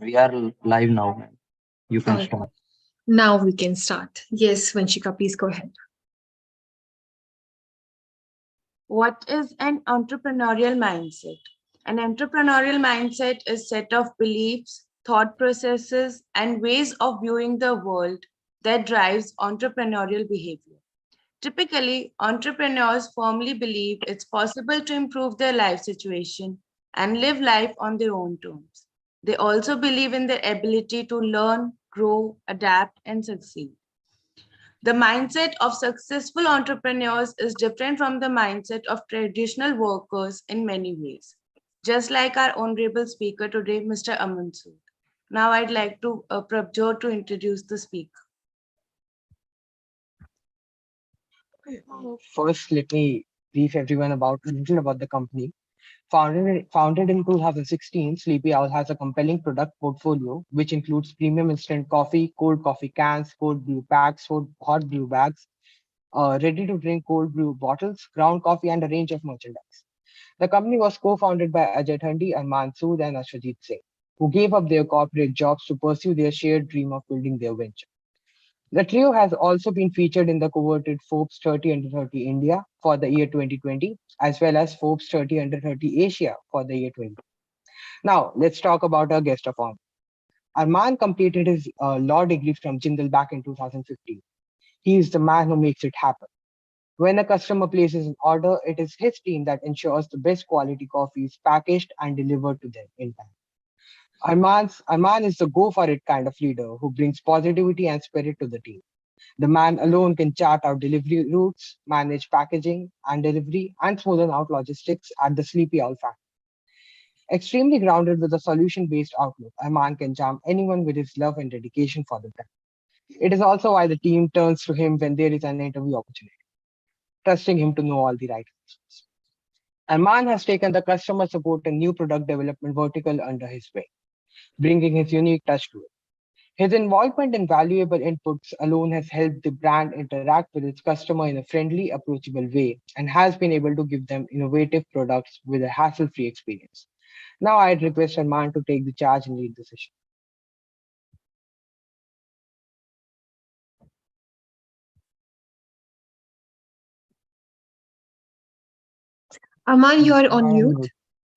We are live now, ma'am. You can Uh, start. Now we can start. Yes, Vanshika, please go ahead. What is an entrepreneurial mindset? An entrepreneurial mindset is a set of beliefs, thought processes, and ways of viewing the world that drives entrepreneurial behavior. Typically, entrepreneurs firmly believe it's possible to improve their life situation and live life on their own terms. They also believe in their ability to learn, grow, adapt, and succeed. The mindset of successful entrepreneurs is different from the mindset of traditional workers in many ways, just like our honorable speaker today, Mr. Aman Sood. Now, I'd like to Prabjot to introduce the speaker. First, let me brief everyone about a little about the company. Founded in 2016, Sleepy Owl has a compelling product portfolio which includes premium instant coffee, cold coffee cans, cold brew packs, hot brew bags, ready-to-drink cold brew bottles, ground coffee, and a range of merchandise. The company was co-founded by Ajay Thandi, Arman Sood, and Ashwajit Singh, who gave up their corporate jobs to pursue their shared dream of building their venture. The trio has also been featured in the coveted Forbes 30 Under 30 India for the year 2020, as well as Forbes 30 Under 30 Asia for the year 20. Now, let's talk about our guest of honor. Arman completed his law degree from Jindal back in 2015. He is the man who makes it happen. When a customer places an order, it is his team that ensures the best quality coffee is packaged and delivered to them in time. Arman is the go for it kind of leader who brings positivity and spirit to the team. The man alone can chart out delivery routes, manage packaging and delivery, and smoothen out logistics at the Sleepy Owl factory. Extremely grounded with a solution based outlook, Arman can charm anyone with his love and dedication for the brand. It is also why the team turns to him when there is an interview opportunity, trusting him to know all the right answers. Arman has taken the customer support and new product development vertical under his wing, bringing his unique touch to it. His involvement and valuable inputs alone has helped the brand interact with its customer in a friendly, approachable way and has been able to give them innovative products with a hassle-free experience. Now I'd request Arman to take the charge and lead the session. Aman, you are on Arman, mute.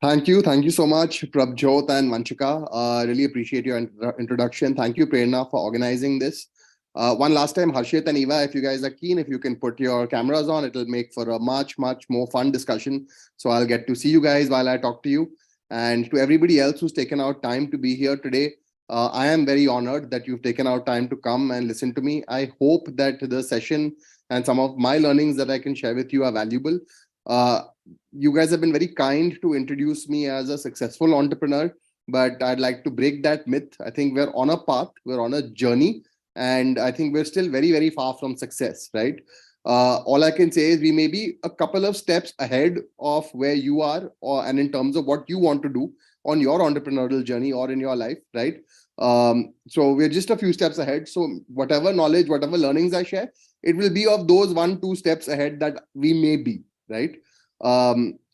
Thank you. Thank you so much, Prabjot and Vanchika. Really appreciate your introduction. Thank you, Prerna, for organizing this. One last time, Harshit and Eva, if you guys are keen, if you can put your cameras on, it'll make for a much, much more fun discussion. So I'll get to see you guys while I talk to you. And to everybody else who's taken out time to be here today, I am very honored that you've taken out time to come and listen to me. I hope that the session and some of my learnings that I can share with you are valuable. Uh, you guys have been very kind to introduce me as a successful entrepreneur, but I'd like to break that myth. I think we're on a path, we're on a journey, and I think we're still very, very far from success, right? All I can say is we may be a couple of steps ahead of where you are, and in terms of what you want to do on your entrepreneurial journey or in your life, right? So we're just a few steps ahead. So whatever knowledge, whatever learnings I share, it will be of those 1-2 steps ahead that we may be, right?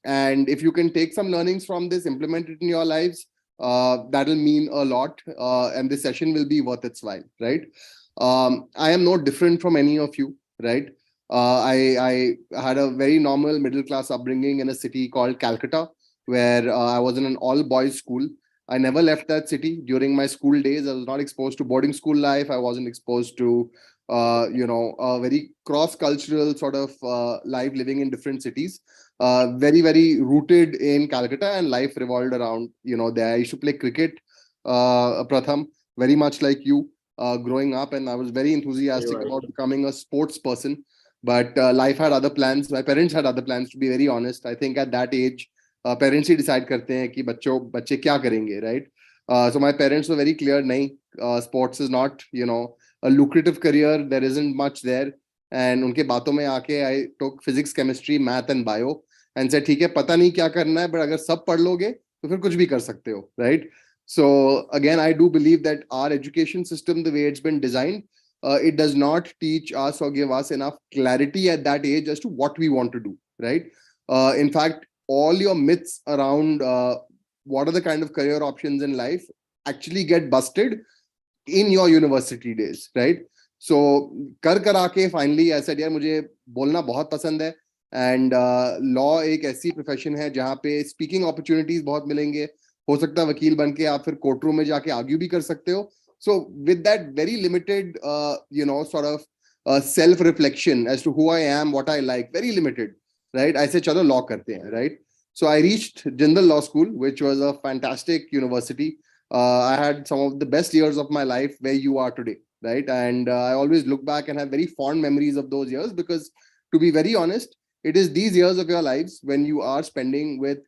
And if you can take some learnings from this, implement it in your lives, that'll mean a lot, and this session will be worth its while, right? I am no different from any of you, right? I had a very normal middle class upbringing in a city called Calcutta, where I was in an all boys school. I never left that city during my school days. I was not exposed to boarding school life. I wasn't exposed to a very cross cultural sort of life, living in different cities. Very, very rooted in Calcutta, and life revolved around, there. I used to play cricket, Pratham, very much like you, growing up, and I was very enthusiastic about becoming a sports person. But life had other plans. My parents had other plans, to be very honest. I think at that age, parents he decide करते हैं कि बच्चे क्या करेंगे, right? So my parents were very clear, नहीं, sports is not, a lucrative career. There isn't much there. And उनके बातों में आके I took physics, chemistry, math and bio and said, ठीक है, पता नहीं क्या करना है, but अगर सब पढ़ लोगे तो फिर कुछ भी कर सकते हो, right? So again, I do believe that our education system, the way it's been designed, it does not teach us or give us enough clarity at that age as to what we want to do, right? In fact, all your myths around what are the kind of career options in life, actually get busted in your university days, right? So करा के finally I said यार मुझे बोलना बहुत पसंद है, and law एक ऐसी profession है जहाँ पे speaking opportunities बहुत मिलेंगे, हो सकता है वकील बन के आप फिर कोर्ट रूम में जाके आर्ग्यू भी कर सकते हो. So with that very limited sort of self reflection as to who I am, what I like, very limited, right? I said chalo law karte hain, right? So I reached Jindal Law School, which was a fantastic university. I had some of the best years of my life where you are today, right? And I always look back and have very fond memories of those years, because to be very honest, it is these years of your lives when you are spending with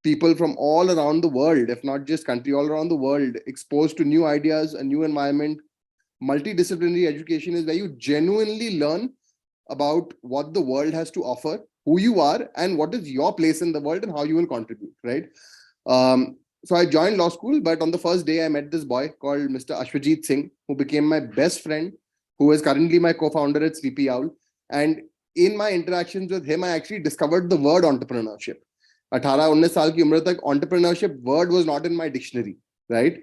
people from all around the world, if not just country, all around the world, exposed to new ideas, a new environment. Multidisciplinary education is where you genuinely learn about what the world has to offer, who you are, and what is your place in the world and how you will contribute, right? So I joined law school, but on the first day I met this boy called Mr. Ashwajit Singh, who became my best friend, who is currently my co-founder at Sleepy Owl. And in my interactions with him, I actually discovered the word entrepreneurship. 18-19 साल की उम्र तक entrepreneurship word was not in my dictionary, right?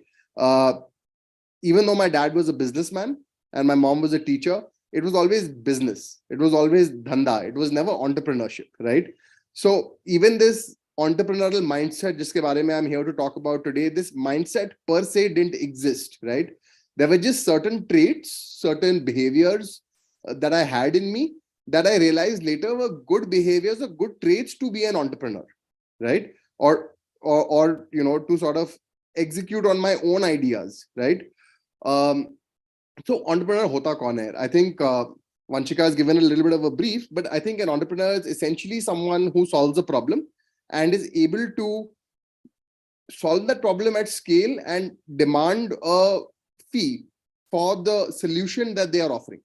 Even though my dad was a businessman and my mom was a teacher, it was always business. It was always dhanda. It was never entrepreneurship, right? So even this entrepreneurial mindset, jiske baare mein I'm here to talk about today, this mindset per se didn't exist, right? There were just certain traits, certain behaviors that I had in me that I realized later were good behaviors or good traits to be an entrepreneur, right? Or to sort of execute on my own ideas, right? So entrepreneur hota kaun hai? I think Vanchika has given a little bit of a brief, but I think an entrepreneur is essentially someone who solves a problem and is able to solve that problem at scale and demand a fee for the solution that they are offering,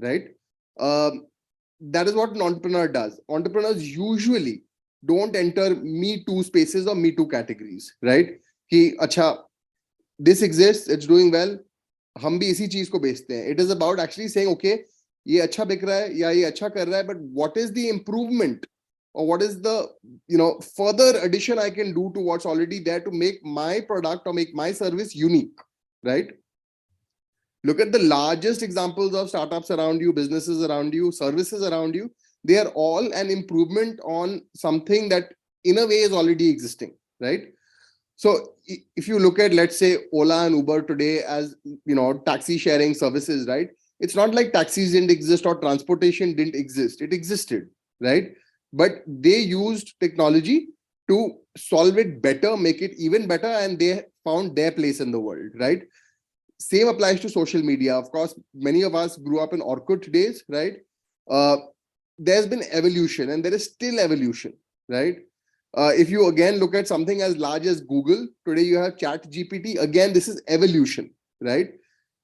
right? That is what an entrepreneur does. Entrepreneurs usually don't enter me too spaces or me too categories, right? Ki, acha, this exists, it's doing well, हम भी इसी चीज को बेचते हैं. It is about actually saying, okay, ये अच्छा बिक रहा है या ये अच्छा कर रहा है, but what is the improvement or what is the further addition I can do to what's already there to make my product or make my service unique, right? Look at the largest examples of startups around you, businesses around you, services around you. They are all an improvement on something that in a way is already existing, right? So if you look at, let's say, Ola and Uber today as, taxi sharing services, right? It's not like taxis didn't exist or transportation didn't exist. It existed, right? But they used technology to solve it better, make it even better, and they found their place in the world, right? Same applies to social media. Of course, many of us grew up in Orkut days, right? There's been evolution and there is still evolution, right? If you again look at something as large as Google, today you have Chat GPT. Again, this is evolution, right?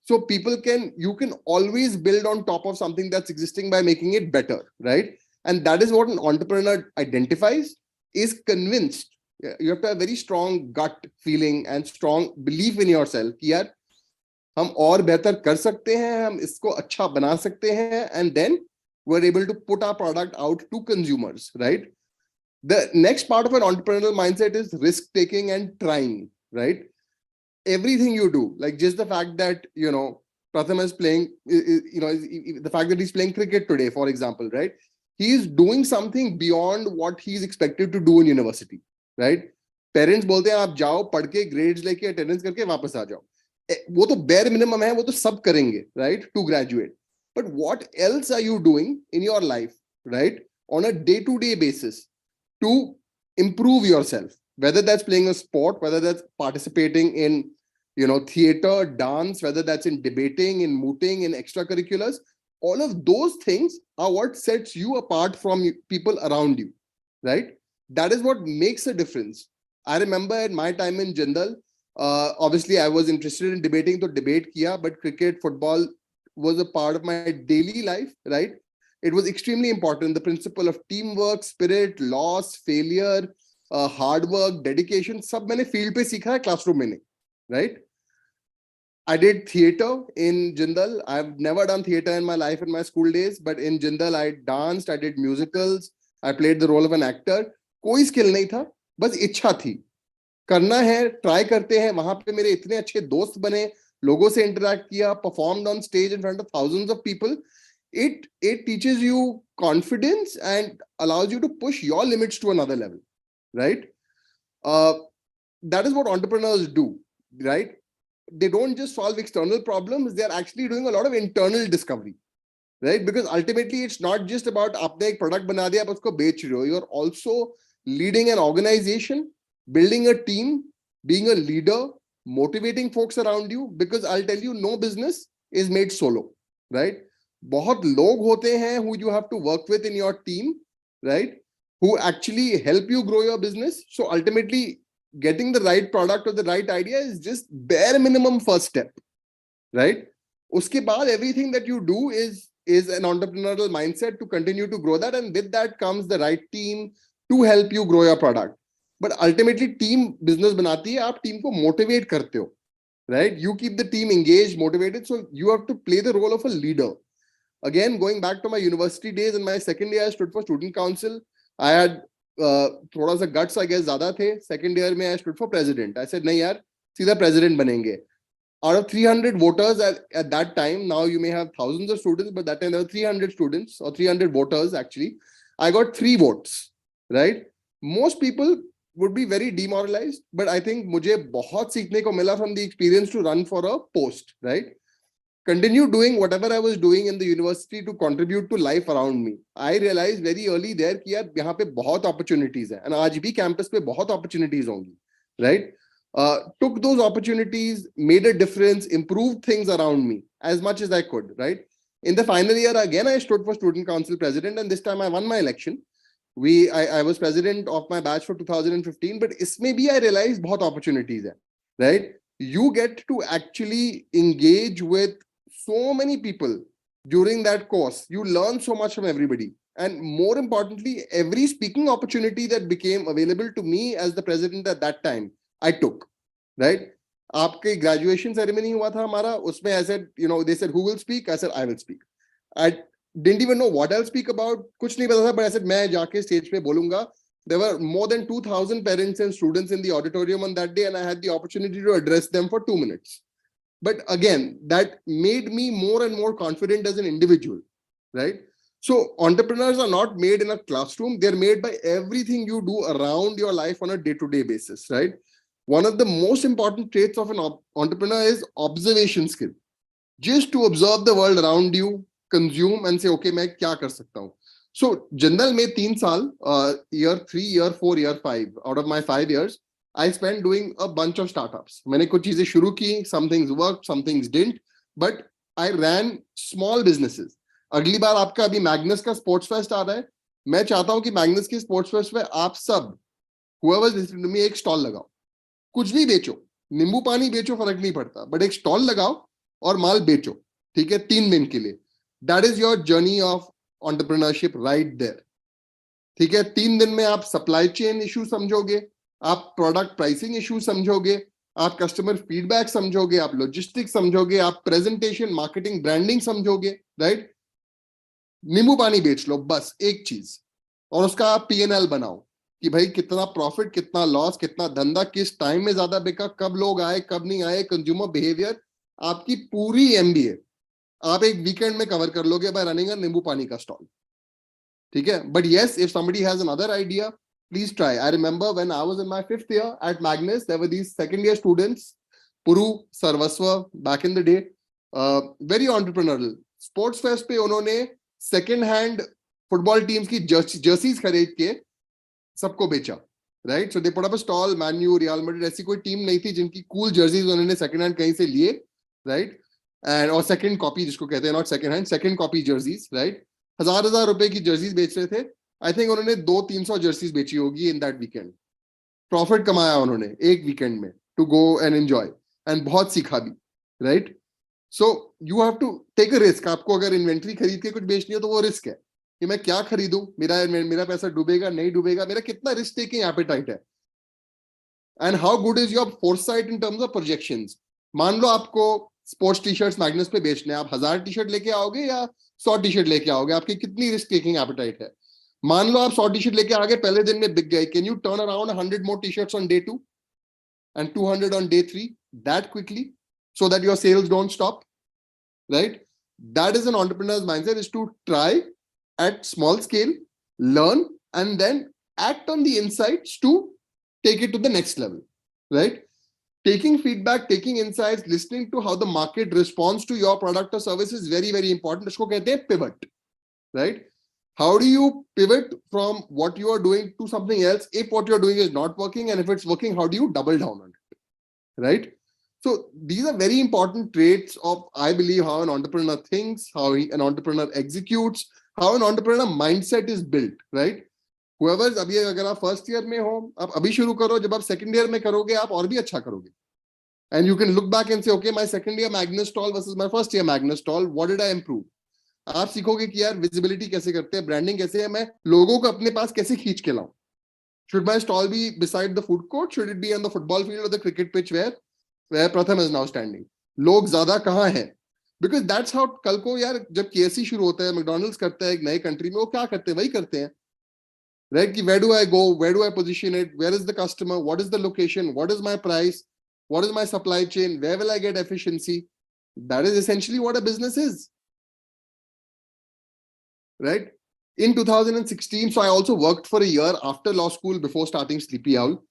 So you can always build on top of something that's existing by making it better, right? And that is what an entrepreneur identifies, is convinced. You have to have very strong gut feeling and strong belief in yourself. कि यार, हम और बेहतर कर सकते हैं, हम इसको अच्छा बना सकते हैं, and then we're able to put our product out to consumers, right? The next part of an entrepreneurial mindset is risk taking and trying, right? Everything you do, like just the fact that Pratham is playing, the fact that he's playing cricket today, for example, right? He is doing something beyond what he's expected to do in university, right? Parents बोलते हैं आप जाओ पढ़ के grades लेके attendance करके वापस आ जाओ. वो तो bare minimum है, वो तो सब करेंगे, right? To graduate. But what else are you doing in your life, right? On a day-to-day basis to improve yourself, whether that's playing a sport, whether that's participating in, theater, dance, whether that's in debating, in mooting, in extracurriculars, all of those things are what sets you apart from people around you, right? That is what makes a difference. I remember at my time in Jindal, obviously I was interested in debating, so debate kiya, but cricket, football was a part of my daily life, right? It was extremely important. The principle of teamwork, spirit, loss, failure, hard work, dedication, सब मैंने field पे सीखा है, classroom में नहीं, right? I did theater in Jindal. I've never done theater in my life in my school days, but in Jindal I danced, I did musicals, I played the role of an actor. कोई skill नहीं था, बस इच्छा थी. करना है, try करते हैं. वहां पे मेरे इतने अच्छे दोस्त बने, लोगों से इंटरेक्ट किया, performed on stage in front of thousands of people. It teaches you confidence and allows you to push your limits to another level, right? That is what entrepreneurs do, right? They don't just solve external problems, they are actually doing a lot of internal discovery, right? Because ultimately it's not just about आपने एक product बना दिया आप उसको बेच रहे हो. You're also leading an organization, building a team, being a leader, motivating folks around you. Because I'll tell you, no business is made solo, right? बहुत लोग होते हैं who you have to work with in your team, right? Who actually help you grow your business. So ultimately, getting the right product or the right idea is just bare minimum first step, right? Uske baad everything that you do is an entrepreneurial mindset to continue to grow that, and with that comes the right team to help you grow your product. But ultimately team business banati hai, aap team ko motivate karte ho, right? You keep the team engaged, motivated, so you have to play the role of a leader. Again, going back to my university days, in my second year I stood for student council. I had thoda sa guts, I guess, zyada the. Second year mein I stood for president. I said nahi yaar, seedha president banenge. Out of 300 voters at that time, now you may have thousands of students, but that time there were 300 students or 300 voters actually. I got 3 votes, right? Most people would be very demoralized, but I think mujhe bahut seekhne ko mila from the experience to run for a post, right? Continue doing whatever I was doing in the university to contribute to life around me. I realized very early there कि यार यहाँ पे बहुत opportunities हैं, and आज भी campus पे बहुत opportunities होंगी, right? Took those opportunities, made a difference, improved things around me as much as I could, right? In the final year, again, I stood for student council president, and this time I won my election. I was president of my batch for 2015, but इसमें भी I realized बहुत opportunities हैं, right? You get to actually engage with so many people during that course. You learn so much from everybody, and more importantly, every speaking opportunity that became available to me as the president at that time, I took, right? आपके graduation ceremony हुआ था हमारा, उसमें I said, you know, they said who will speak, I said I will speak. I didn't even know what I'll speak about, कुछ नहीं पता था, but I said मैं जाके stage पे बोलूंगा. There were more than 2,000 parents and students in the auditorium on that day, and I had the opportunity to address them for 2 minutes. But again, that made me more and more confident as an individual, right? So entrepreneurs are not made in a classroom. They're made by everything you do around your life on a day-to-day basis, right? One of the most important traits of an entrepreneur is observation skill. Just to observe the world around you, consume and say, okay, मैं क्या कर सकता हूँ? So general में 3 साल, year 3, year 4, year 5, out of my 5 years, I spent doing a bunch of startups. मैंने कुछ चीजें शुरू की, some things worked, some things didn't, but I ran small businesses. अगली बार आपका अभी मैग्नस का स्पोर्ट्स फेस्ट आ रहा है. मैं चाहता हूं कि मैग्नस के स्पोर्ट्स फेस्ट में आप सब whoever is listening to me एक स्टॉल लगाओ, कुछ भी बेचो, नींबू पानी बेचो, फर्क नहीं पड़ता, बट एक स्टॉल लगाओ और माल बेचो, ठीक है, 3 दिन के लिए. That is your journey of entrepreneurship right there. ठीक है, 3 दिन में आप सप्लाई चेन इशू समझोगे, आप प्रोडक्ट प्राइसिंग इशू समझोगे, आप कस्टमर फीडबैक समझोगे, आप लॉजिस्टिक्स समझोगे, आप प्रेजेंटेशन, मार्केटिंग, ब्रांडिंग समझोगे, राइट? नींबू पानी बेच लो, बस एक चीज, और उसका आप P&L बनाओ कि भाई कितना प्रॉफिट, कितना लॉस, कितना धंधा, किस टाइम में ज्यादा बिका, कब लोग आए, कब नहीं आए, कंज्यूमर बिहेवियर, आपकी पूरी MBA आप एक वीकेंड में कवर कर लोगे बाय रनिंग अ नींबू पानी का स्टॉल, ठीक है? But yes, if somebody has another idea, please try. I remember when I was in my 5th year at Magnus, there were these second year students, Puru, Sarvaswa, back in the day, very entrepreneurial. Sports fest पे उन्होंने second hand football teams की jerseys खरीद के सबको बेचा, right? So they put up a stall, Man U, Real Madrid, ऐसी कोई team नहीं थी जिनकी cool jerseys उन्होंने second hand कहीं से लिए, right? And or second copy जिसको कहते हैं, not second hand, second copy jerseys, right? 1,000 रुपए की jerseys बेच रहे थे. आई थिंक उन्होंने 200-300 जर्सीज बेची होगी इन दैट वीकेंड. प्रॉफिट कमाया उन्होंने एक वीकेंड में, to go and enjoy, and बहुत सीखा भी, right? So you have to take a risk. आपको अगर इन्वेंट्री खरीद के कुछ बेचनी हो तो वो रिस्क है कि मैं क्या खरीदूं, मेरा पैसा डूबेगा नहीं डूबेगा, मेरा कितना रिस्क टेकिंग एपेटाइट है, and how good is your foresight in terms of projections. मान लो आपको स्पोर्ट्स टी शर्ट्स मैग्नस पे बेचने, आप 1000 टी शर्ट लेके आओगे या 100 टी शर्ट लेके आओगे, आपकी कितनी रिस्क टेकिंग एपेटाइट है? मान लो आप 100 टी शर्ट लेके आगे, पहले दिन में बिक गए, can U turn around 100 more tea shirts on day 2? and 200 on day 3 that quickly so that your sales don't stop, right? That is an entrepreneur's mindset, is to try at small scale, learn, and then act on the insights to take it to the next level, right? Taking feedback, taking insights, listening to how the market responds to your product or service is very, very important. Isko kehte hain pivot, right? How do you pivot from what you are doing to something else if what you're doing is not working, and if it's working, how do you double down on it, right? So these are very important traits of, I believe, how an entrepreneur thinks, how an entrepreneur executes, how an entrepreneur mindset is built, right? Whoever's अभी अगर आप first year में हो, आप अभी शुरू करो, जब आप सेकंड ईयर में करोगे आप और भी अच्छा करोगे. And you can look back and say, okay, my second year Magnus stall versus my first year Magnus stall, what did I improve? आप सीखोगे कि यार विजिबिलिटी कैसे करते हैं, ब्रांडिंग कैसे है, मैं लोगों को अपने पास कैसे खींच के लाऊं. Should my stall be beside the food court? Should it be on the football field or the cricket pitch where Pratham is now standing? लोग ज्यादा कहाँ हैं? Because that's how कल को यार जब KFC शुरू होता है, मैकडॉनल्ड्स करता है एक नई कंट्री में, वो क्या करते हैं, वही करते हैं, right? कि where do I go? Where do I position it? Where is the customer? What is the location? What is my price? What is my supply chain? Where will I get efficiency? That is essentially what a business is, right? In 2016, so I also worked for a year after law school before starting Sleepy Owl.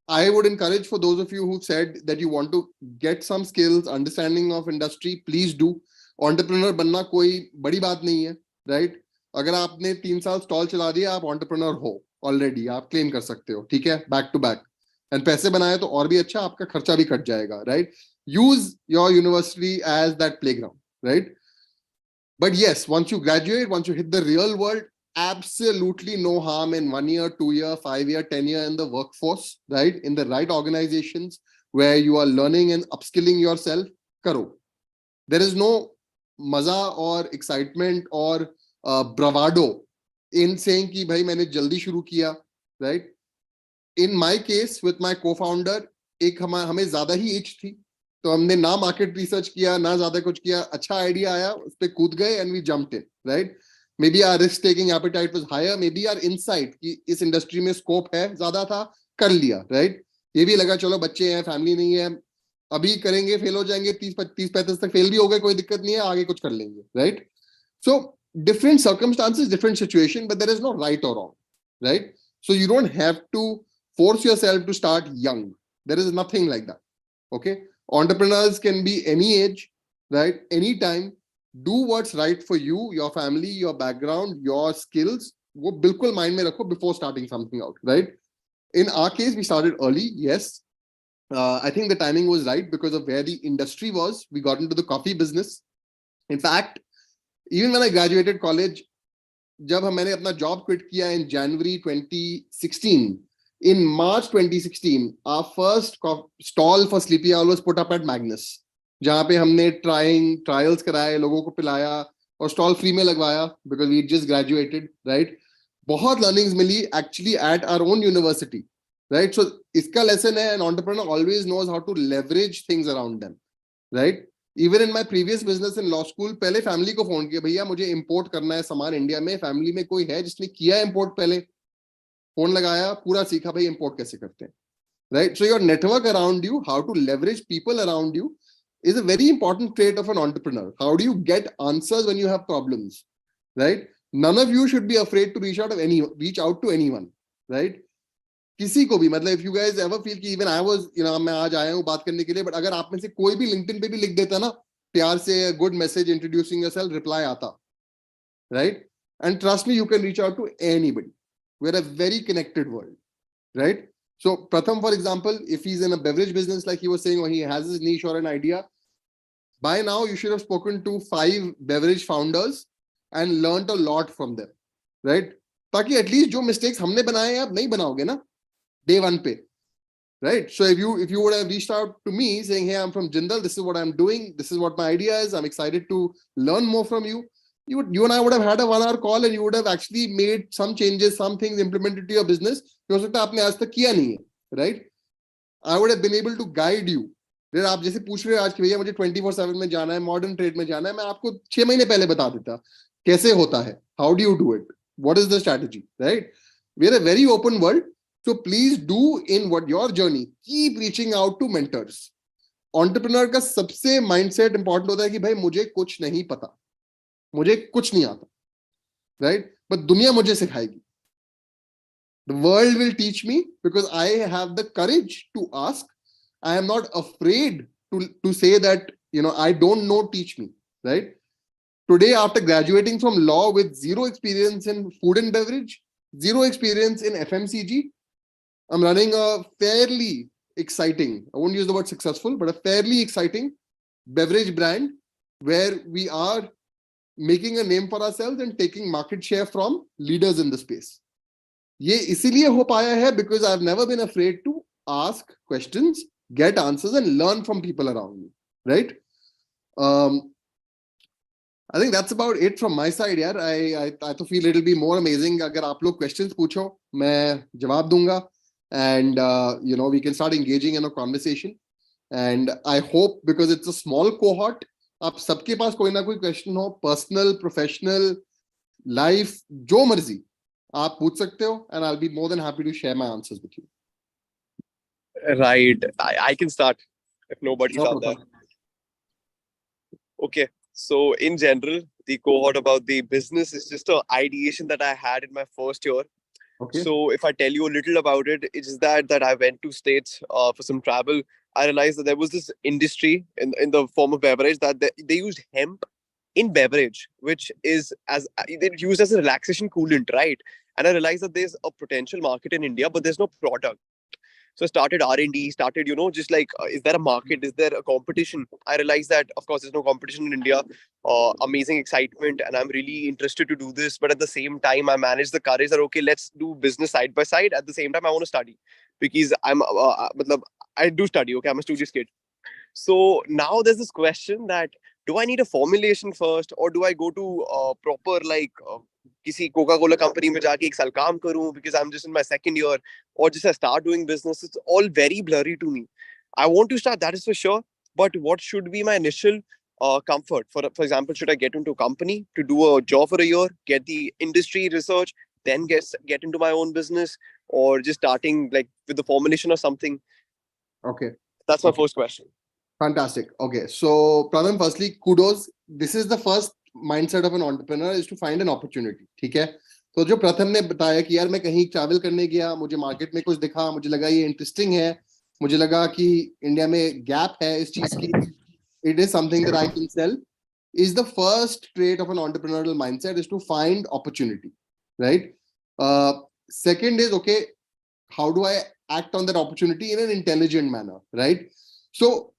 I would encourage, for those of you who said that you want to get some skills, understanding of industry, please do. Entrepreneur बनना कोई बड़ी बात नहीं है, right? अगर आपने 3 साल stall चला दिया, आप entrepreneur हो already, आप claim कर सकते हो, ठीक है, back to back. And पैसे बनाए तो और भी अच्छा, आपका खर्चा भी कट जाएगा, right? Use your university as that playground, right? But yes, once you graduate, once you hit the real world, absolutely no harm in 1 year, 2 year, 5 year, 10 year in the workforce, right? In the right organizations where you are learning and upskilling yourself, karo. There is no maza or excitement or bravado in saying ki bhai maine jaldi shuru kiya, right? In my case with my co-founder, एक हमें ज्यादा ही as थी, तो हमने ना market research किया ना ज्यादा कुछ किया, अच्छा आइडिया आया, उस पे कूद गए and we jumped in, right? Maybe our risk taking appetite was higher, maybe our insight कि इस इंडस्ट्री में स्कोप है ज्यादा था, कर लिया, right? ये भी लगा चलो बच्चे हैं, फैमिली नहीं है, अभी करेंगे, फेल हो जाएंगे, 30-35 तक फेल भी हो गए, कोई दिक्कत नहीं है, आगे कुछ कर लेंगे, right? So different circumstances, different situation, but there is no right or wrong, right? So you don't have to force yourself to start young. There is nothing like that, okay? Entrepreneurs can be any age, right? Anytime. Do what's right for you, your family, your background, your skills. वो बिल्कुल mind में रखो before starting something out, right? In our case, we started early, yes. I think the timing was right because of where the industry was. We got into the coffee business. In fact, even when I graduated college, जब मैंने अपना job quit किया in January 2016, in March 2016, our first stall for Sleepy Owl was put up at Magnus, जहाँ पे हमने trials कराए, लोगों को पिलाया और stall free में लगवाया because we just graduated, right? बहुत learnings milli actually at our own university, right? So इसका lesson है, an entrepreneur always knows how to leverage things around them, right? Even in my previous business in law school, पहले family को phone किया, भैया मुझे import करना है सामान इंडिया में, family में कोई है जिसने किया import पहले, phone लगाया, पूरा सीखा भाई import कैसे करते हैं, right? So your network around you, how to leverage people around you is a very important trait of an entrepreneur. How do you get answers when you have problems, right? None of you should be afraid to reach out to anyone, right? किसी को भी, मतलब if you guys ever feel कि even I was, मैं आज आया हूँ बात करने के लिए, but अगर आप में से कोई भी LinkedIn पे भी लिख देता ना प्यार से good message introducing yourself, reply आता, right? And trust me, you can reach out to anybody. We're a very connected world, right? So Pratham, for example, if he's in a beverage business like he was saying, or he has his niche or an idea, by now you should have spoken to 5 beverage founders and learned a lot from them, right? ताकि at least जो mistakes हमने बनाए हैं आप नहीं बनाओगे ना day 1 पे, right? So if you would have reached out to me saying, hey, I'm from Jindal, this is what I'm doing, this is what my idea is, I'm excited to learn more from you, you and I would have had a 1-hour call and you would have actually made some changes, some things implemented to your business हो सकता है आपने आज तक किया नहीं है, right? I would have been able to guide you. फिर आप जैसे पूछ रहे हो आज कि भैया मुझे 24/7 में जाना है, मॉडर्न ट्रेड में जाना है, मैं आपको 6 महीने पहले बता देता कैसे होता है, how do you do it, what is the strategy, right? We are a very open world. So please do in what your journey, keep reaching out to mentors. Entrepreneur का सबसे mindset important होता है कि भाई मुझे कुछ नहीं पता, मुझे कुछ नहीं आता, right? But दुनिया मुझे सिखाएगी. The world will teach me because I have the courage to ask. I am not afraid to say that, I don't know, teach me, right? Today, after graduating from law with zero experience in food and beverage, zero experience in FMCG, I'm running a fairly exciting, I won't use the word successful, but a fairly exciting beverage brand where we are making a name for ourselves and taking market share from leaders in the space. ये इसीलिए हो पाया है because I've never been afraid to ask questions, get answers and learn from people around me, right? I think that's about it from my side, yaar. I to feel it'll be more amazing अगर आप लोग questions पूछो, मैं जवाब दूंगा, and we can start engaging in a conversation. And I hope because it's a small cohort, आप सबके पास कोई ना कोई question हो, personal, professional, life, जो मर्जी आप पूछ सकते हो, and I'll be more than happy to share my answers with you. Right. I can start if nobody's Sure, out there. Pratham. Okay. So in general, the cohort about the business is just an ideation that I had in my first year. Okay. So if I tell you a little about it, it's that I went to States for some travel. I realized that there was this industry in the form of beverage that they used hemp in beverage, which is they used as a relaxation coolant, right? And I realized that there's a potential market in India, but there's no product. So I started R&D, started, just like, is there a market? Is there a competition? I realized that, of course, there's no competition in India. Amazing excitement. And I'm really interested to do this. But at the same time, I managed the courage that, okay, let's do business side by side. At the same time, I want to study because I do study. Okay, I'm a studious kid. So now there's this question that, do I need a formulation first or do I go to proper किसी Coca-Cola company में जाके एक साल काम करूं because I'm just in my second year, or just I start doing business? It's all very blurry to me. I want to start, that is for sure, but what should be my initial comfort? For example, should I get into a company to do a job for a year, get the industry research, then get into my own business, or just starting like with the formulation or something? Okay. That's my Okay. first question. Fantastic. Okay. So, Pradhan, firstly, kudos. This is the first mindset of an entrepreneur is to find an opportunity. ठीक है? तो जो प्रथम ने बताया कि यार मैं कहीं ट्रैवल करने गया, मुझे मार्केट में कुछ दिखा, मुझे लगा ये इंटरेस्टिंग है, मुझे लगा कि इंडिया में गैप है इस चीज की, it is something that I can sell, is the first trait of an entrepreneurial mindset is to find opportunity, right? Second is, okay, how do I act on that opportunity in an intelligent manner, right? So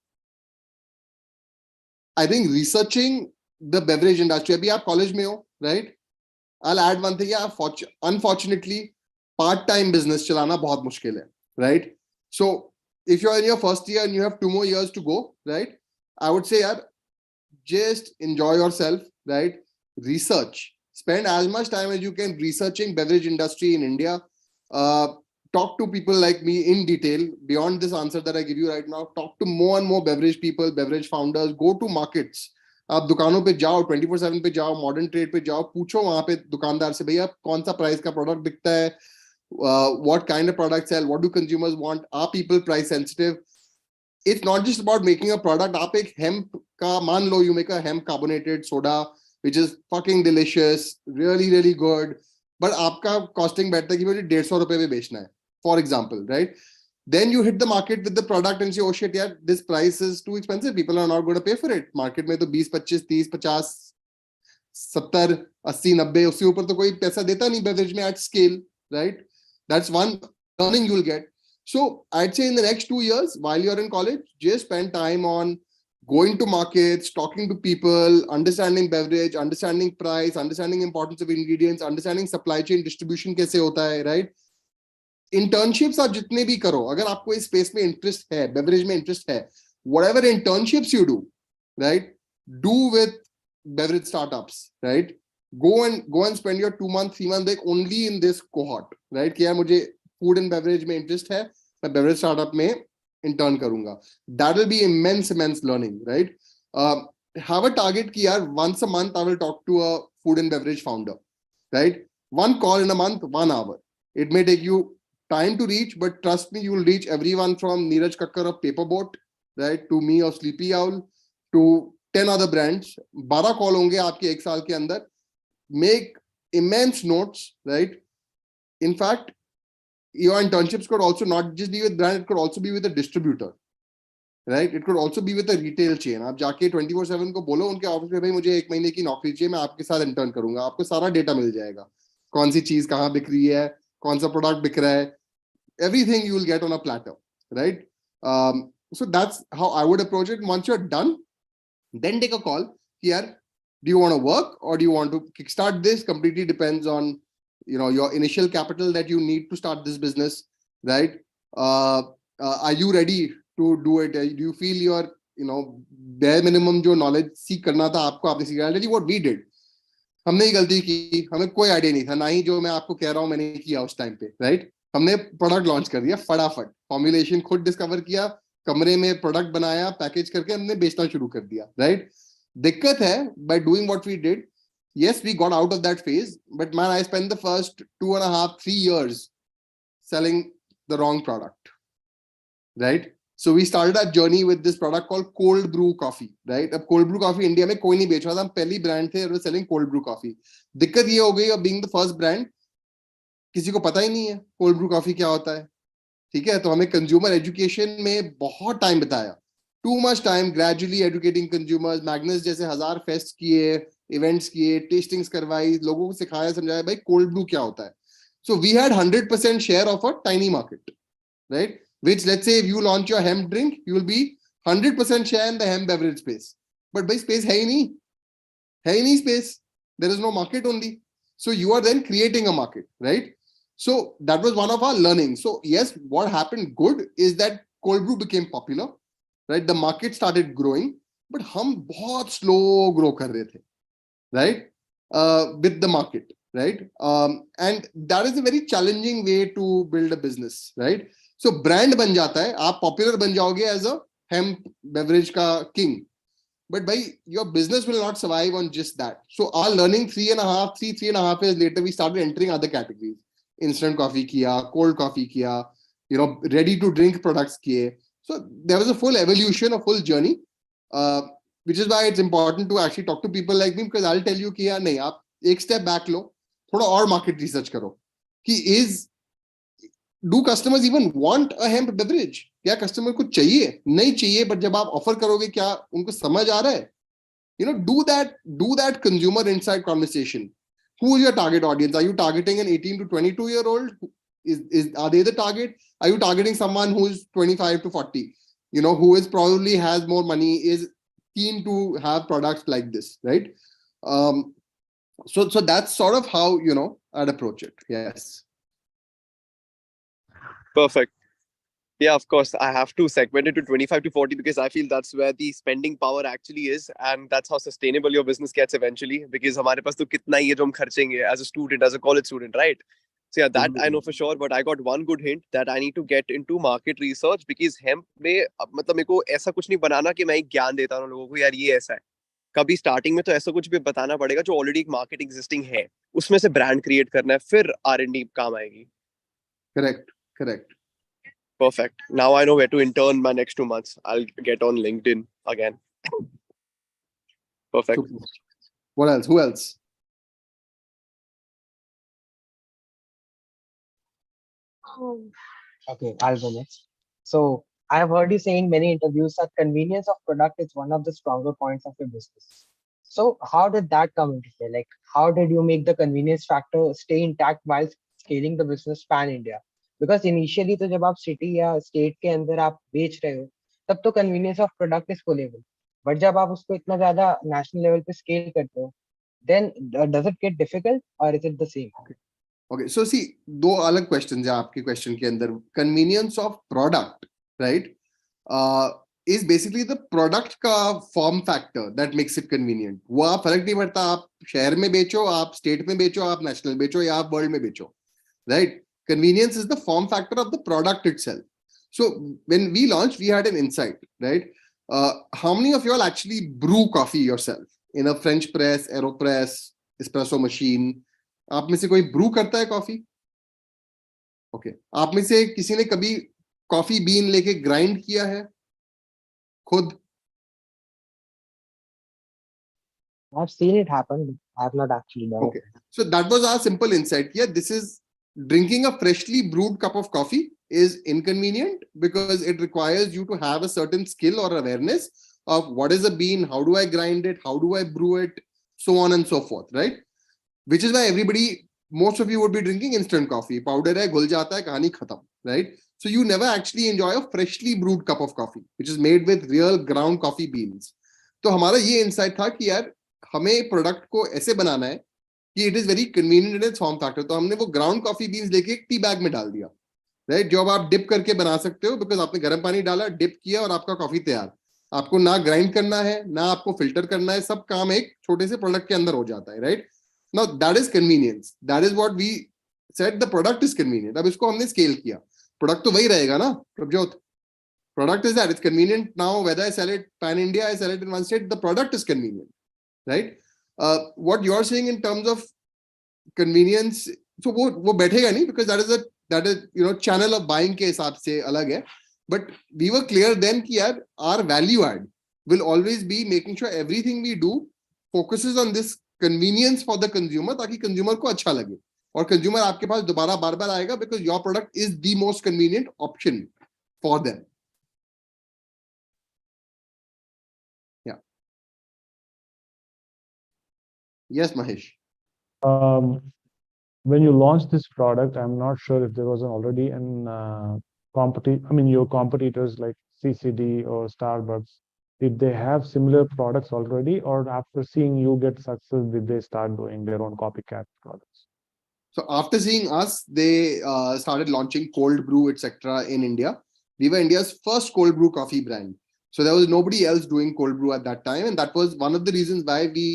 I think researching the beverage industry, abhi aap college mein ho, right? I'll add one thing, yeah, unfortunately, part-time business chalana bahut mushkil hai, right? So if you're in your first year and you have 2 more years to go, right? I would say, yeah, just enjoy yourself, right? Research. Spend as much time as you can researching beverage industry in India. Talk to people like me in detail. Beyond this answer that I give you right now, talk to more and more beverage people, beverage founders. Go to markets. आप दुकानों पे जाओ, 24/7 पे जाओ, modern trade पे जाओ, पूछो वहां पे दुकानदार से, भैया कौन सा प्राइस का प्रोडक्ट बिकता है, what kind of products sell, what do consumers want, are people price sensitive? It's not just about making a product. आप एक hemp का, मान लो, you make a hemp carbonated soda which is fucking delicious, really really good, but आपका costing बैठता है कि मुझे 150 रुपए में बेचना है, for example, right? Then you hit the market with the product and say, oh shit, yeah, this price is too expensive. People are not going to pay for it. Market में तो 20, 25, 30, 50, 70, 80, 90, उससे ऊपर तो कोई पैसा देता नहीं beverage में at scale, right? That's one learning you'll get. So I'd say in the next 2 years, while you're in college, just spend time on going to markets, talking to people, understanding beverage, understanding price, understanding importance of ingredients, understanding supply chain distribution कैसे होता है, right? Internships आप जितने भी करो, अगर आपको इस स्पेस में इंटरेस्ट है, बेवरेज में इंटरेस्ट है, whatever internships you do, right, do with beverage startups, right? Go and spend your 2 months, 3 months like only in this cohort, right? कि यार मुझे food and beverage में इंटरेस्ट है, मैं beverage startup में intern करूंगा. That will be immense learning, right? Have a target कि यार once a month I will talk to a food and beverage founder, right? One call in a month, 1 hour. It may take you time to reach, but trust me, you will reach everyone from Neeraj Kakkar of Paperboat, right, to me of Sleepy Owl, to 10 other brands. 12 call होंगे आपके एक साल के अंदर. Make immense notes, right? In fact, your internships could also not just be with brand, it could also be with a distributor, right? It could also be with a retail chain. आप जाके 24/7 को बोलो उनके office में, भाई मुझे 1 महीने की नौकरी चाहिए, मैं आपके साथ इंटर्न करूंगा. आपको सारा डेटा मिल जाएगा, कौन सी चीज कहाँ बिक रही है, कौन सा प्रोडक्ट बिक रहा है. Everything you will get on a platter, right? So that's how I would approach it. Once you're done, then take a call here. Do you want to work or do you want to kickstart this? Completely depends on, you know, your initial capital that you need to start this business, right? Are you ready to do it? Do you feel your, you know, bare minimum जो knowledge सीख करना था आपको, आपने सीखा. I'll tell you what we did. हमने ही गलती की, हमें कोई आइडिया नहीं था, ना ही जो मैं आपको कह रहा हूँ मैंने किया उस टाइम पे, राइट? हमने प्रोडक्ट लॉन्च कर दिया फटाफट, फॉर्मुलेशन खुद डिस्कवर किया, कमरे में प्रोडक्ट बनाया, पैकेज करके हमने बेचना शुरू कर दिया, राइट? दिक्कत है, by doing what we did, yes, we got out of that phase, but man, I spent the first 2.5, 3 years selling the wrong product, right? So we started our journey with this product called cold brew coffee, right? अब cold brew coffee India में कोई नहीं बेच रहा था, हम पहली brand थे, we're selling cold brew coffee. दिक्कत ये हो गई, अब being the first brand, किसी को पता ही नहीं है cold brew coffee क्या होता है, ठीक है? तो हमें consumer education में बहुत टाइम बताया, too much time gradually educating consumers. Magnus जैसे 1000 फेस्ट किए, इवेंट्स किए, टेस्टिंग्स करवाई, लोगों को सिखाया समझाया भाई कोल्ड ब्रू क्या होता है. So we had 100% share of a tiny market, right? Which, let's say if you launch your hemp drink, you will be 100% share in the hemp beverage space. But by space है ही नहीं space. There is no market only. So you are then creating a market, right? So that was one of our learnings. So yes, what happened good is that cold brew became popular, right? The market started growing, but हम बहुत slow grow कर रहे थे, right? With the market, right? And that is a very challenging way to build a business, right? So brand बन जाता है, आप popular बन जाओगे as a hemp beverage का king, but by your business will not survive on just that. So our learning 3.5 years later, we started entering other categories. Instant coffee किया, cold coffee किया, you know, ready to drink products किए. So there was a full evolution, a full journey, which is why it's important to actually talk to people like me, because I'll tell you कि यार नहीं, आप एक step back लो, थोड़ा और market research करो कि do customers even want a hemp beverage? क्या customer को चाहिए? नहीं चाहिए, but जब आप offer करोगे क्या उनको समझ आ रहा है? You know, do that consumer insight conversation. Who is your target audience? Are you targeting an 18 to 22-year-old? Are they the target? Are you targeting someone who is 25 to 40? You know, who is probably has more money, is keen to have products like this, right? So that's sort of how, you know, I'd approach it. Yes. Perfect. Yeah, of course. I have to segment it to 25 to 40 because I feel that's where the spending power actually is, and that's how sustainable your business gets eventually. Because हमारे पास तो कितना ही है जो हम खर्चेंगे as a student, as a college student, right? So yeah, that I know for sure. But I got one good hint that I need to get into market research because hemp में मतलब मेरे को ऐसा कुछ नहीं बनाना कि मैं एक ज्ञान देता हूँ लोगों को यार ये ऐसा है. कभी स्टार्टिंग में तो ऐसा कुछ भी बताना पड़ेगा जो ऑलरेडी एक मार्केट एग्जिस्टिंग है, उसमें से ब्रांड क्रिएट करना है, फिर R&D काम आएगी. Correct. Perfect. Now I know where to intern my next 2 months. I'll get on LinkedIn again. Perfect. Super. What else? Who else? Okay, I'll go next. So I have heard you say in many interviews that convenience of product is one of the stronger points of your business. So how did that come into play? Like, how did you make the convenience factor stay intact while scaling the business pan India? Because initially तो जब आप city या state के अंदर आप बेच रहे हो, तब तो convenience of product is coolable. But जब आप उसको इतना ज़्यादा national level पे scale करते हो, then does it get difficult or is it the same? Okay, so see, दो अलग questions हैं आपके question के अंदर. Convenience of product, right? Is basically the product का form factor that makes it convenient. वो आप फर्क नहीं पड़ता, आप शहर में बेचो, आप state में बेचो, आप national बेचो या आप world में बेचो, right? Convenience is the form factor of the product itself. So when we launched, we had an insight, right? How many of you all actually brew coffee yourself in a French press, AeroPress, espresso machine? आप में से कोई brew करता है coffee? Okay आप में से किसी ने कभी कॉफी बीन लेके ग्राइंड किया है खुद? I've seen it happen, but I've not actually done Okay, so that was our simple insight here. This is drinking a freshly brewed cup of coffee is inconvenient because it requires you to have a certain skill or awareness of what is a bean, how do I grind it, how do I brew it, so on and so forth, right? Which is why everybody, most of you would be drinking instant coffee. Powder hai, ghul jata hai, kahani khatam, right? So you never actually enjoy a freshly brewed cup of coffee, which is made with real ground coffee beans. तो हमारा ये insight था कि यार हमें product को ऐसे बनाना है कि it is very convenient in its form factor. तो हमने वो ग्राउंड कॉफी बीन्स लेके एक टी बैग में डाल दिया, राइट, जो अब आप डिप करके बना सकते हो बिकॉज आपने गर्म पानी डाला, डिप किया और आपका कॉफी तैयार. आपको ना ग्राइंड करना है ना आपको फिल्टर करना है, सब काम एक छोटे से प्रोडक्ट के अंदर हो जाता है, right. Now that is convenience, that is what we said, the product is convenient. अब इसको हमने स्केल किया, प्रोडक्ट तो वही रहेगा ना Prabhjot. Product is that it's convenient now, whether I sell it pan India, I sell it in one state, the product is convenient, right? What you're saying in terms of convenience, so वो बैठेगा नहीं because that is you know channel of buying के हिसाब से अलग है. But we were clear then कि यार our value add will always be making sure everything we do focuses on this convenience for the consumer, ताकि consumer को अच्छा लगे और consumer आपके पास दोबारा बार-बार आएगा because your product is the most convenient option for them. Yes, Mahesh. When you launched this product, I'm not sure if there was already an your competitors like CCD or Starbucks, did they have similar products already, or after seeing you get success, did they start doing their own copycat products? So after seeing us, they started launching cold brew, etc. in India. We were India's first cold brew coffee brand. So there was nobody else doing cold brew at that time. And that was one of the reasons why we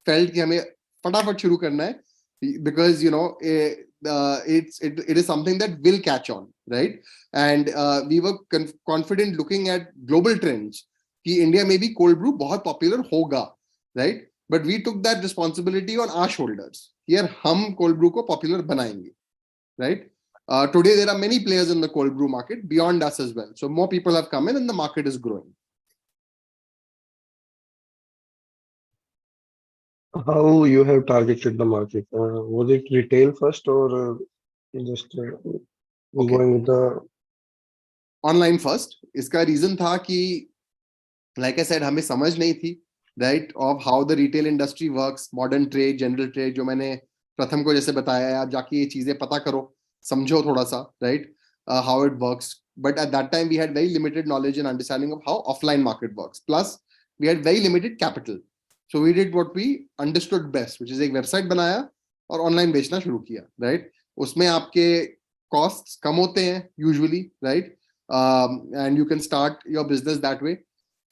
felt कि हमें फटाफट शुरू करना है, because you know it is something that will catch on, right? And we were confident looking at global trends कि India में भी cold brew बहुत popular होगा, right? But we took that responsibility on our shoulders. Here हम cold brew को popular बनाएंगे, right? Today there are many players in the cold brew market beyond us as well. So more people have come in and the market is growing. How you have targeted the market? Was it retail first or just going with the online first? इसका reason था कि like I said हमें समझ नहीं थी, right, of how the retail industry works, modern trade, general trade, जो मैंने प्रथम को जैसे बताया है, आप जाके ये चीजें पता करो, समझो थोड़ा सा, right, how it works. But at that time we had very limited knowledge and understanding of how offline market works. Plus we had very limited capital. So we did what we understood best, which is एक website बनाया और online बेचना शुरू किया, right? उसमें आपके costs कम होते हैं usually, right? And you can start your business that way.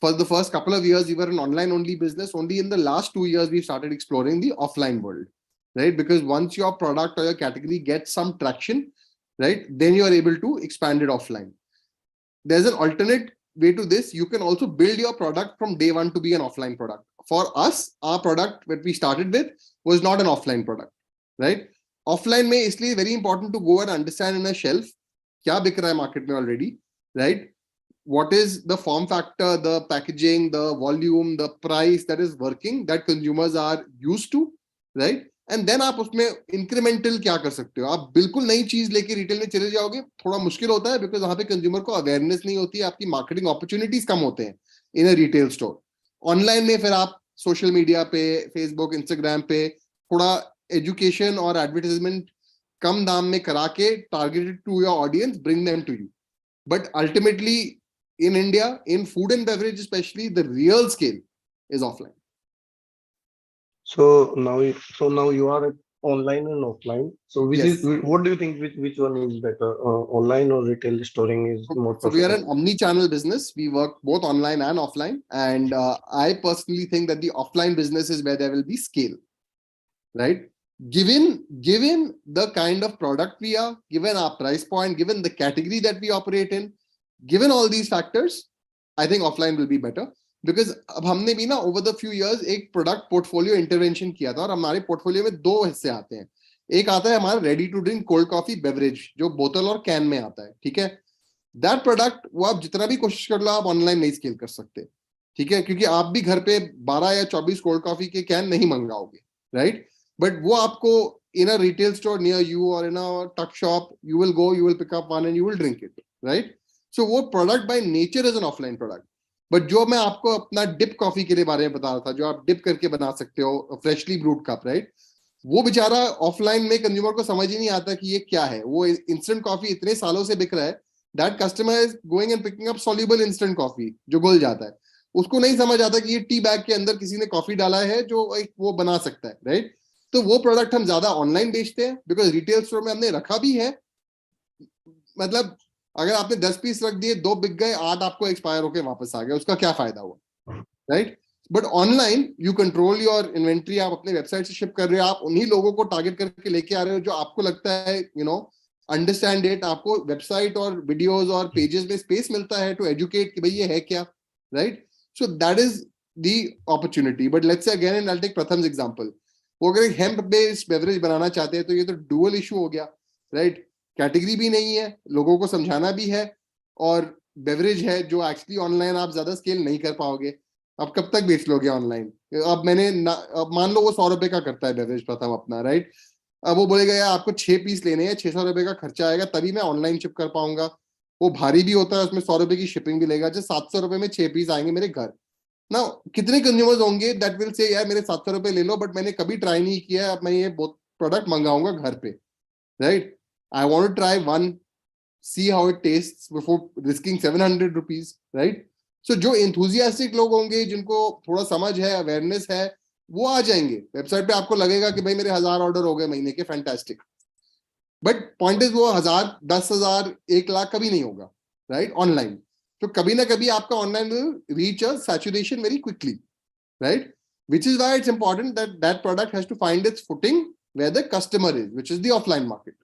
For the first couple of years, we were an online only business. Only in the last 2 years, we started exploring the offline world, right? Because once your product or your category gets some traction, right, then you are able to expand it offline. There's an alternate way to this. You can also build your product from day one to be an offline product. For us, our product that we started with was not an offline product, right? Offline में इसलिए very important to go and understand in a shelf क्या बिक रहा है market में already, right? What is the form factor, the packaging, the volume, the price that is working, that consumers are used to, right? And then आप उसमें incremental क्या कर सकते हो? आप बिल्कुल नई चीज लेके रिटेल में चले जाओगे, थोड़ा मुश्किल होता है because वहां पे कंज्यूमर को अवेयरनेस नहीं होती है, आपकी मार्केटिंग अपॉर्चुनिटीज कम होते हैं इन अ रिटेल स्टोर. ऑनलाइन में फिर आप सोशल मीडिया पे, फेसबुक, इंस्टाग्राम पे थोड़ा एजुकेशन और एडवर्टाइजमेंट कम दाम में करा के targeted to your audience, bring them to you. But ultimately in India, in food and beverage especially, the real scale is offline. So now you are online and offline. So Yes. what do you think which one is better? Online or retail storing is more So we are profitable? an omni-channel business. We work both online and offline. And I personally think that the offline business is where there will be scale, right? Given the kind of product we are, given our price point, given the category that we operate in, given all these factors, I think offline will be better. Because अब हमने भी ना over the few years एक product portfolio intervention किया था और हमारे portfolio में दो हिस्से आते हैं. एक आता है हमारा ready to drink cold coffee beverage, जो बोतल और कैन में आता है, ठीक है। दैट प्रोडक्ट वो आप जितना भी कोशिश कर लो, आप ऑनलाइन नहीं स्केल कर सकते, ठीक है, क्योंकि आप भी घर पे 12 या 24 कोल्ड कॉफी के कैन नहीं मंगाओगे, राइट। बट वो आपको in a retail store near you और in a tuck shop, you will go, you will pick up one and you will drink it, right. So वो product by nature is an offline product. But जो मैं आपको अपना dip coffee के लिए बारे में बता रहा था, जो आप डिप करके बना सकते हो, फ्रेशली ब्रूड कप, राइट, वो बेचारा ऑफलाइन में कंज्यूमर को समझ ही नहीं आता कि ये क्या है। वो इंस्टेंट कॉफी इतने सालों से बिक रहा है, that customer is going and picking up soluble instant coffee जो घुल जाता है। उसको नहीं समझ आता कि ये टी बैग के अंदर किसी ने कॉफी डाला है जो एक वो बना सकता है, राइट। तो वो प्रोडक्ट हम ज्यादा ऑनलाइन बेचते हैं, बिकॉज रिटेल स्टोर में हमने रखा भी है। मतलब अगर आपने 10 पीस रख दिए, 2 बिक गए, 8 आपको एक्सपायर होके वापस आ गए, उसका क्या फायदा हुआ, right. But online you control your inventory, आप अपने वेबसाइट से शिप कर रहे हो, आप उन्हीं लोगों को टारगेट करके लेके आ रहे हो जो आपको लगता है यू नो अंडरस्टैंड इट। आपको वेबसाइट और वीडियोस और पेजेस में स्पेस मिलता है टू एजुकेट कि भाई ये है क्या, right. So that is the opportunity. But let's say again and I take Pratham's example, वो अगर एक हेम्प बेस्ड बेवरेज बनाना चाहते हैं तो ये तो डुअल इशू हो गया, राइट। कैटेगरी भी नहीं है, लोगों को समझाना भी है, और बेवरेज है जो एक्चुअली ऑनलाइन आप ज्यादा स्केल नहीं कर पाओगे। अब कब तक बेच लोगे ऑनलाइन? अब मान लो वो 100 रुपए का करता है बेवरेज प्रथम अपना, राइट। अब वो बोलेगा यार आपको 6 पीस लेने हैं, 600 रुपए का खर्चा आएगा, तभी मैं ऑनलाइन शिप कर पाऊंगा। वो भारी भी होता है, उसमें 100 रुपए की शिपिंग भी लेगा, जो 700 रुपए में 6 पीस आएंगे मेरे घर ना। कितने कंज्यूमर्स होंगे दैट विल से यार मेरे 700 रुपए ले लो, बट मैंने कभी ट्राई नहीं किया, अब मैं ये प्रोडक्ट मंगाऊंगा घर पे, right. I want to try one, see how it tastes before risking 700 rupees, right? So जो enthusiastic लोग होंगे, जिनको थोड़ा समझ है, अवेयरनेस है, वो आ जाएंगे वेबसाइट पे। आपको लगेगा कि भाई मेरे 1000 ऑर्डर हो गए महीने के, फैंटास्टिक। बट पॉइंट इज वो 1000, 10,000, 1 लाख कभी नहीं होगा, राइट, ऑनलाइन। तो कभी ना कभी आपका online will reach a saturation very quickly, right, which is why it's important that that product has to find its footing where the customer is, which is the offline market,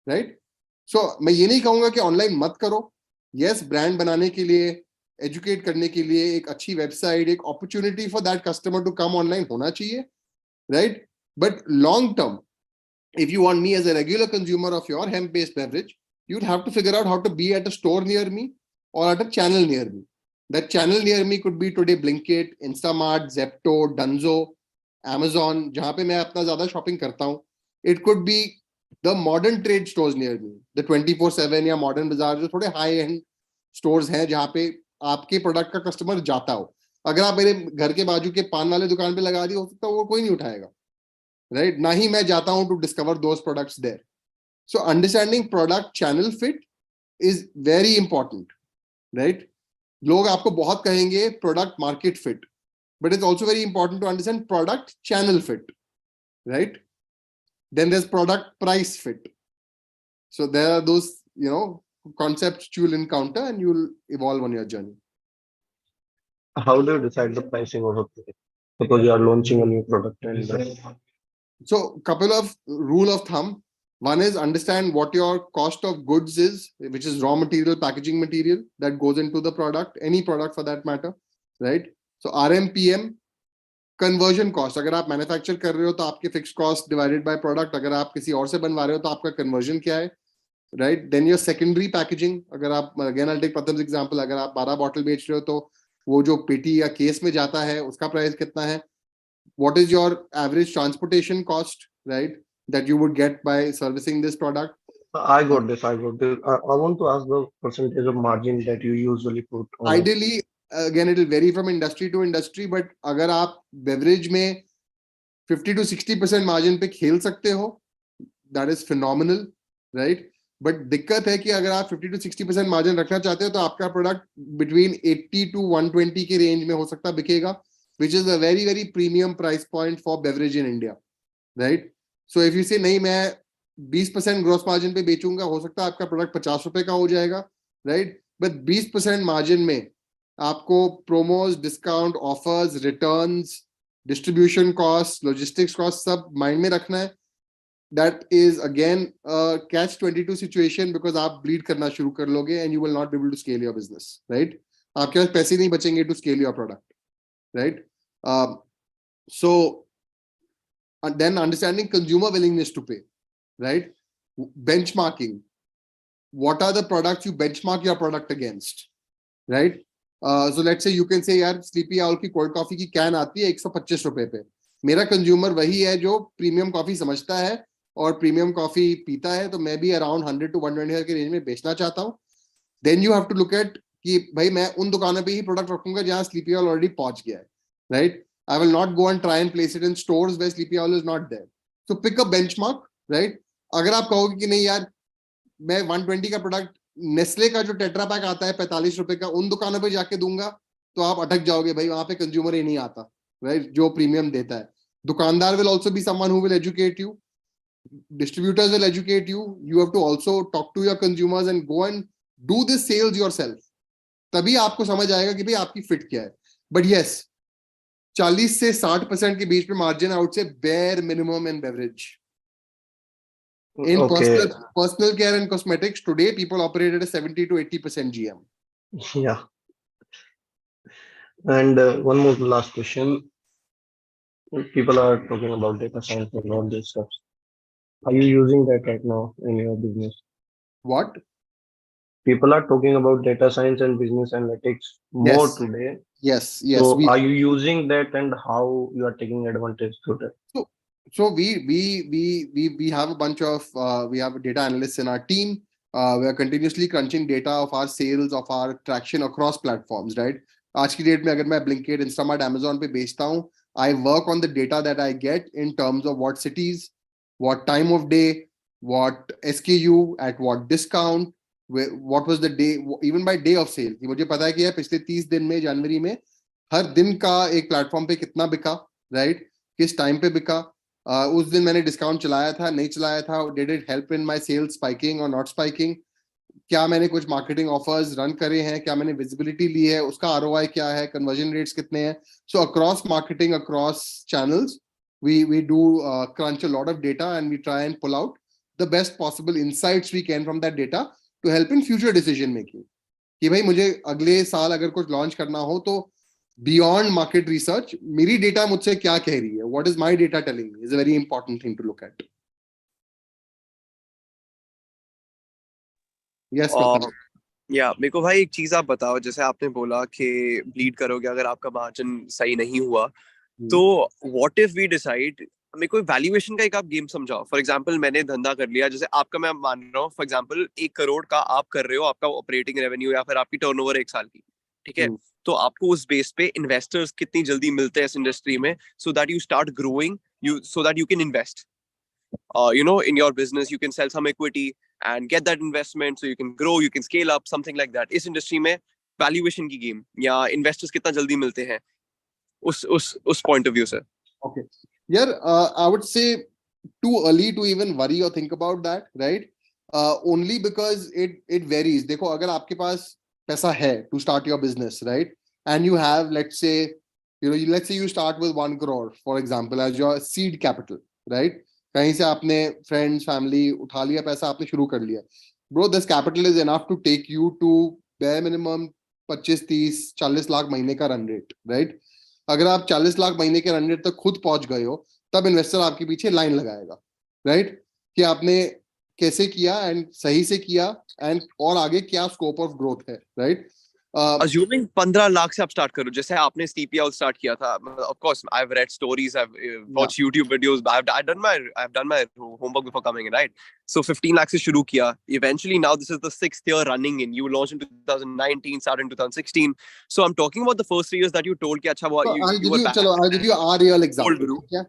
right? So मैं ये नहीं कहूंगा कि online मत करो। Yes, brand बनाने के लिए, एजुकेट करने के लिए एक अच्छी वेबसाइट, एक opportunity for that customer to come online होना चाहिए, right. But long term, if you want me as a regular consumer of your hemp based beverage, you'd have to figure out how to be at a store near me or at a channel near me. That channel near me could be today Blinkit, Instamart, Zepto, Dunzo, Amazon, जहां पे मैं अपना ज्यादा shopping करता हूं. It could be the modern trade stores near me, the 24/7 या modern bazaar, जो थोड़े high end stores हैं जहां पे आपके प्रोडक्ट का कस्टमर जाता हो. अगर आप मेरे घर के बाजू के पान वाले दुकान पे लगा दी, हो सकता है वो कोई नहीं उठाएगा, राइट, ना ही मैं जाता हूं to discover those products there. So understanding product channel fit is very important, right. लोग आपको बहुत कहेंगे product market fit, but it's also very important to understand product channel fit, right? Then there's product price fit. So there are those, concepts you will encounter and you will evolve on your journey. How do you decide the pricing of a product? Suppose you are launching a new product and So couple of rule of thumb. One is understand what your cost of goods is, which is raw material, packaging material that goes into the product, any product for that matter, right? So RMPM, conversion cost. अगर आप manufacture कर रहे हो तो आपके fix cost divided by product. अगर आप किसी और से बनवा रहे हो तो आपका कन्वर्जन क्या है, right. Then your secondary packaging. अगर आप, अगेन आई टेक प्रथम एग्जांपल, अगर आप 12 बॉटल बेच रहे हो तो वो जो पेटी या केस में जाता है उसका प्राइस कितना है. What is your average transportation cost, right, that you would get by servicing this product. I got this. I want to ask the percentage of margin that you usually put on. Ideally, again it will vary from industry to industry, but अगर आप beverage में 50 to 60% margin पे खेल सकते हो, that is phenomenal, right. But दिक्कत है कि अगर आप 50 to 60% मार्जिन रखना चाहते हो तो आपका प्रोडक्ट बिटवीन 80 to 120 के रेंज में हो सकता है बिकेगा, which is a very very premium price point for beverage in India, right. So if you से नहीं मैं 20% ग्रोस मार्जिन पे बेचूंगा, हो सकता है आपका प्रोडक्ट 50 रुपए का हो जाएगा, राइट. बट 20% मार्जिन में आपको promos, discount, offers, returns, distribution cost, logistics cost सब माइंड में रखना है. That is again catch 22 situation, because आप ब्लीड करना शुरू कर लोगे and you will not be able to scale your business, right. आपके पास पैसे नहीं बचेंगे to scale your product, right. So then understanding consumer willingness to pay. right? Benchmarking. What are the products you benchmark your product against, right? So let's say you can say, यार Sleepy Owl की cold coffee की can आती है 125 रुपए पे. मेरा consumer वही है जो premium coffee समझता है और premium coffee पीता है, तो मैं भी around 100 to 120 के range में बेचना चाहता हूँ. Then you have to look at कि भाई मैं उन दुकानों पे ही product रखूंगा जहाँ Sleepy Owl already पहुंच गया है, right? I will not go and try and place it in stores where Sleepy Owl is not there. So pick a benchmark, right? अगर आप कहोगे कि नहीं यार मैं 120 का प्रोडक्ट नेस्ले का जो टेट्रा पैक आता है 45 रुपए का उन दुकानों पे जाके दूंगा, तो आप अटक जाओगे भाई, वहां पे कंज्यूमर ही नहीं आता, राइट, जो प्रीमियम देता है. दुकानदार will also be someone who will educate you, distributors will educate you. You have to also talk to your consumers and go and do this sales yourself. तभी आपको समझ आएगा कि भाई आपकी फिट क्या है. बट यस 40 से 60% के बीच में मार्जिन आउट से bare minimum in beverage. In Okay. personal care and cosmetics, today people operate at a 70 to 80% GM. Yeah. And one more last question. People are talking about data science and all this stuff. Are you using that right now in your business? What? People are talking about data science and business analytics more Yes. today. Yes. So are you using that, and how you are taking advantage to that? So we have a bunch of we have data analysts in our team. We are continuously crunching data of our sales, of our traction across platforms, right? आज की date में अगर मैं Blinkit, Instamart, Amazon पे बेचता हूँ, I work on the data that I get in terms of what cities, what time of day, what SKU, at what discount, what was the day, even by day of sale. कि मुझे पता है कि यार पिछले 30 दिन में जनवरी में हर दिन का एक प्लेटफॉर्म पे कितना बिका, राइट, किस टाइम पे बिका, उस दिन मैंने डिस्काउंट चलाया था, नहीं चलाया था, did it help in my sales spiking और नॉट स्पाइकिंग, क्या मैंने कुछ मार्केटिंग ऑफर्स रन करे हैं, क्या मैंने विजिबिलिटी ली है, उसका आरओआई क्या है, कन्वर्जन रेट्स कितने हैं. So across marketing, across channels, we do crunch a lot of data and we try and pull out the best possible insights we can from that data to help in future decision making. कि भाई मुझे अगले साल अगर कुछ launch करना हो तो beyond market research, मेरी डेटा मुझसे क्या कह रही है, what is my data telling me, is a very important thing to look at. Yes, या मेरे को भाई एक चीज आप बताओ, जैसे आपने बोला कि ब्लीड करोगे अगर आपका मार्जिन सही नहीं हुआ, तो व्हाट इफ वी डिसाइड, मेरे को वैल्यूएशन का एक आप गेम समझाओ. फॉर एग्जांपल मैंने धंधा कर लिया, जैसे आपका मैं मान रहा हूँ, फॉर एग्जांपल 1 करोड़ का आप कर रहे हो, आपका ऑपरेटिंग रेवेन्यू या फिर आपकी टर्नओवर 1 साल की, ठीक है. तो आपको उस बेस पे इन्वेस्टर्स कितनी जल्दी मिलते हैं इस इंडस्ट्री में, so that you start growing, you so that you can invest in your business, you can sell some equity and get that investment so you can grow, you can scale up, something like that. इस industry में valuation की game या investors कितना जल्दी मिलते हैं उस point of view से. Okay. Yeah, I would say too early to even worry or think about that, right? Only because it varies. देखो अगर आपके पास पैसा है to start your business, right? And you have, let's say, let's say you start with 1 crore, for example, as your seed capital, right? कहीं से आपने friends, family उठा लिया पैसा, आपने शुरू कर लिया. Bro, this capital is enough to take you to bare minimum 25, 30, 40 lakh महीने का रन रेट, right? अगर आप 40 लाख महीने के रन रेट तक खुद पहुंच गए हो, तब इन्वेस्टर आपके पीछे लाइन लगाएगा, राइट, कि आपने कैसे किया एंड सही से किया एंड और आगे क्या स्कोप ऑफ ग्रोथ है, राइट. Assuming 15 लाख से आप स्टार्ट करो, जैसे आपने Sleepy Owl स्टार्ट किया था. Of course, I've read stories, I've watched YouTube videos, I've done my homework before coming in, right? So 15 lakh से शुरू किया. Eventually, now this is the 6th year running in. You launched in 2019, started in 2016. So I'm talking about the first 3 years that you told कि अच्छा वो I'll give you our real example. Cold brew. Yeah,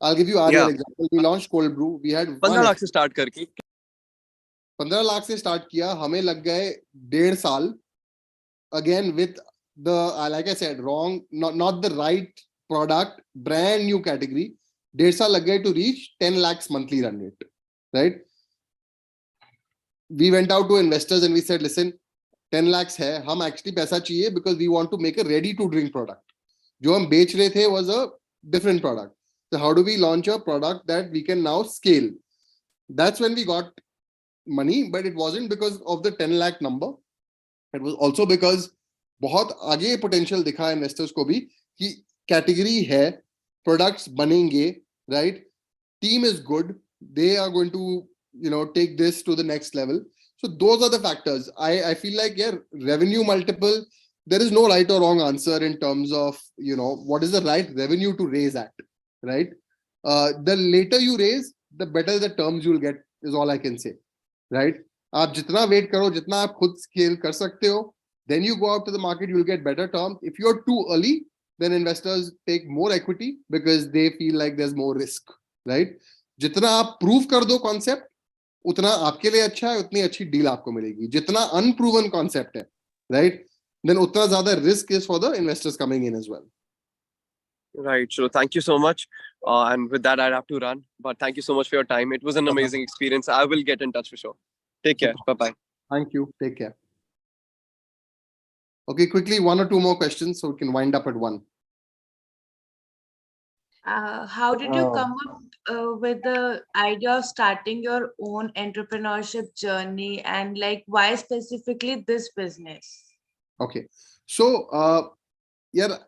I'll give you our real example. We launched cold brew. We had 15 lakh से start करके 15 लाख से start किया, हमें लग गए 1.5 साल. Again with the like I said, not the right product, brand new category. 1.5 साल लग गए to reach 10 lakhs monthly run rate, right? We went out to investors and we said, listen, 10 lakhs है, हम actually पैसा चाहिए because we want to make a ready to drink product. जो हम बेच रहे थे was a different product. So how do we launch a product that we can now scale? That's when we got money, but it wasn't because of the 10 lakh number. It was also because बहुत आगे potential दिखा investors को भी कि category है, products बनेंगे, right? Team is good, they are going to, take this to the next level. So those are the factors. I feel like, yeah, revenue multiple, there is no right or wrong answer in terms of, what is the right revenue to raise at, right? The later you raise, the better the terms you'll get, is all I can say, right? आप जितना wait करो, जितना आप खुद scale कर सकते हो, then you go out to the market, you'll get better terms. If you're too early, then investors take more equity because they feel like there's more risk, right? जितना आप prove कर दो concept, उतना आपके लिए अच्छा है, उतनी अच्छी deal आपको मिलेगी. जितना unproven concept है, right? Then उतना ज़्यादा risk is for the investors coming in as well. Right. So thank you so much. And with that, I'd have to run. But thank you so much for your time. It was an amazing experience. I will get in touch for sure. Take care. Bye-bye. Thank you. Take care. Okay, quickly, one or two more questions so we can wind up at 1. How did you come up with the idea of starting your own entrepreneurship journey, and like why specifically this business? Okay. So, yeah,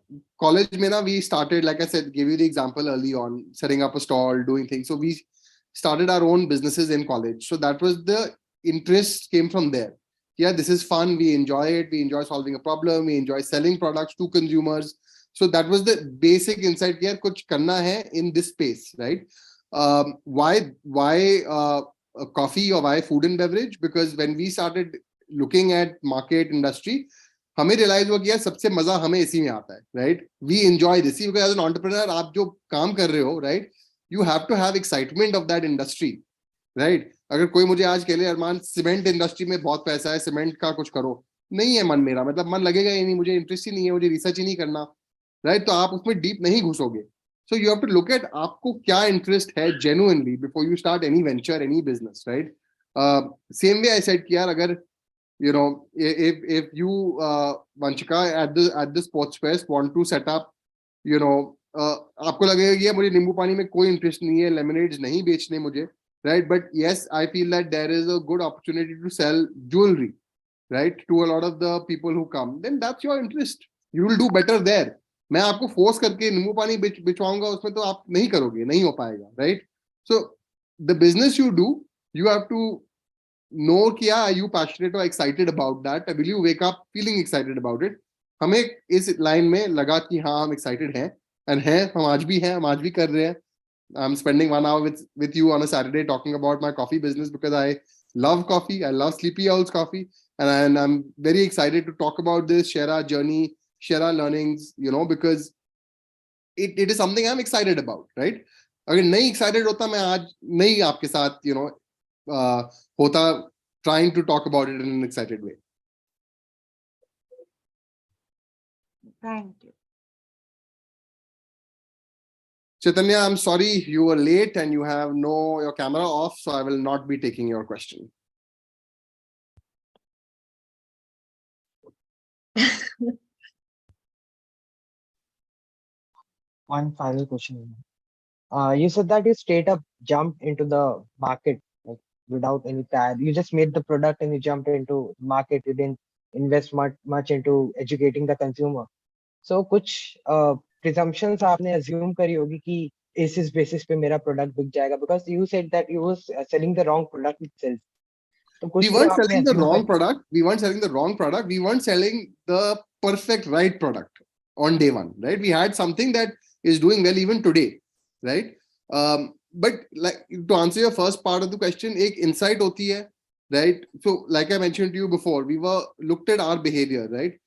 college mein na, we started, like I said, gave you the example early on, setting up a stall, doing things. So we started our own businesses in college. So that was the interest came from there. Yeah, this is fun. We enjoy it. We enjoy solving a problem. We enjoy selling products to consumers. So that was the basic insight. Yeah, kuch karna hai in this space, right? Why coffee or why food and beverage? Because when we started looking at market industry, हमें realise हुआ कि यार सबसे मजा हमें इसी में आता है, right? We enjoy this because as an entrepreneur आप जो काम कर रहे हो, right, you have to have excitement of that industry, right? अगर कोई मुझे आज कह ले अरमान सीमेंट इंडस्ट्री में बहुत पैसा है, सीमेंट का कुछ करो, नहीं है मन मेरा, मतलब मन लगेगा ही नहीं, मुझे इंटरेस्ट ही नहीं है, मुझे रिसर्च ही नहीं करना, राइट? तो आप उसमें डीप नहीं घुसोगे. So you have to look at आपको क्या इंटरेस्ट है genuinely before you start any venture, any business, right? Same way I said कि यार अगर if you Vanchika at the sports fest want to set up, आपको लगेगा कि मुझे नींबू पानी में कोई इंटरेस्ट नहीं है, लेमनेड्स नहीं बेचने मुझे, right? But yes, I feel that there is a good opportunity to sell jewelry, right, to a lot of the people who come. Then that's your interest, you will do better there. मैं आपको force करके नींबू पानी बिचवाऊंगा उसमें तो आप नहीं करोगे, नहीं हो पाएगा, right? So the business you do, you have to know कि are you passionate or excited about that? Will you wake up feeling excited about it? हमें इस लाइन में लगा कि हाँ हम excited हैं, and हैं, हम आज भी हैं, हम आज भी कर रहे हैं. I'm spending 1 hour with you on a Saturday talking about my coffee business because I love coffee. I love Sleepy Owl's coffee, and I'm very excited to talk about this, share our journey, share our learnings, because it is something I'm excited about, right? अगर नहीं excited होता मैं आज नहीं आपके साथ, होता trying to talk about it in an excited way. Thank you. Chaitanya, I'm sorry you were late and you have your camera off, so I will not be taking your question. One final question. You said that you straight up jumped into the market, like, without any plan. You just made the product and you jumped into market. You didn't invest much into educating the consumer. So कुछ presumptions आपने assume करी होगी कि इस basis पे मेरा product बिक जाएगा, because you said that you was selling the wrong product itself. तो कुछ We weren't तो selling आपने the wrong product. We weren't selling the wrong product. We weren't selling the perfect right product on day one, right? We had something that is doing well even today, right? But like to answer your first part of the question, एक insight होती है, right? So like I mentioned to you before, we were looked at our behavior, right?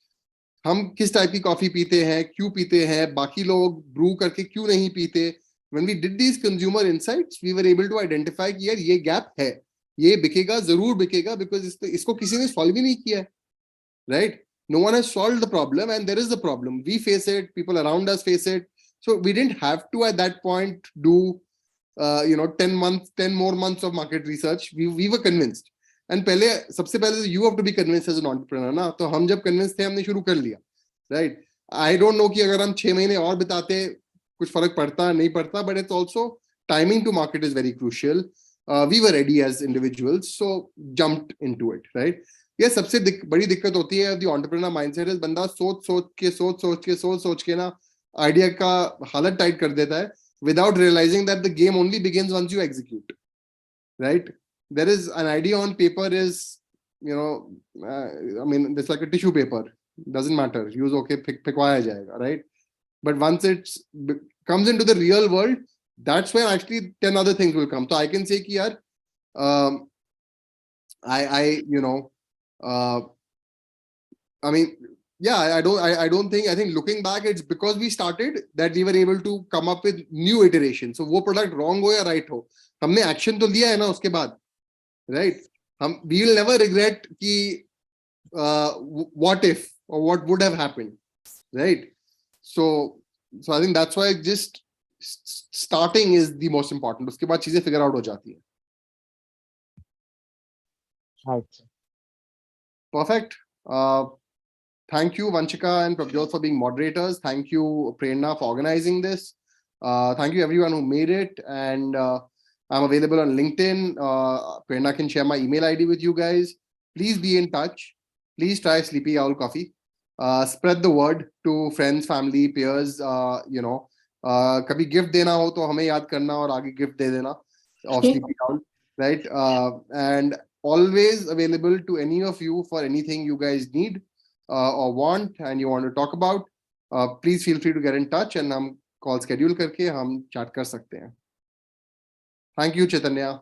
हम किस type की coffee पीते हैं, क्यों पीते हैं, बाकी लोग ब्रू करके क्यों नहीं पीते. When we did these consumer insights, we were able to identify कि यार ये गैप है, ये बिकेगा, जरूर बिकेगा, because इसको किसी ने सॉल्व ही नहीं किया है, right? No one has solved the problem, and there is the problem. We face it, people around us face it. So we didn't have to at that point do 10 more months of market research. We were convinced. And पहले सबसे पहले you have to be convinced as an entrepreneur ना. तो हम जब convinced थे हमने शुरू कर लिया, right? I don't know कि अगर हम 6 महीने और बिताते कुछ फर्क पड़ता नहीं पड़ता, but it's also timing to market is very crucial. We were ready as individuals, so jumped into it, right? ये सबसे बड़ी दिक्कत होती है the entrepreneur mindset is बंदा सोच के ना आइडिया का हालत टाइट कर देता है without realizing that the game only begins once you execute, right? There is an idea on paper is, I mean, it's like a tissue paper. Doesn't matter. Use okay, pikwaya jayega, right? But once it comes into the real world, that's when actually 10 other things will come. So I can say ki yaar, I mean, yeah, I don't think, I think looking back, it's because we started that we were able to come up with new iterations. So wo product wrong ho ya right ho, हमने action तो लिया है ना उसके बाद, right? We will never regret कि what if or what would have happened, right? So I think that's why just starting is the most important. उसके बाद चीजें figure out हो जाती हैं. Right. Perfect. Thank you, Vanchika and Prabjot, for being moderators. Thank you, Prerna, for organizing this. Thank you, everyone who made it. And I'm available on LinkedIn. Prerna can share my email ID with you guys. Please be in touch. Please try Sleepy Owl Coffee. Spread the word to friends, family, peers. कभी gift देना हो तो हमें याद करना और आगे gift दे देना of Sleepy Owl, right? And always available to any of you for anything you guys need or want and you want to talk about. Please feel free to get in touch and हम call schedule करके हम chat कर सकते हैं. Thank you, Chaitanya.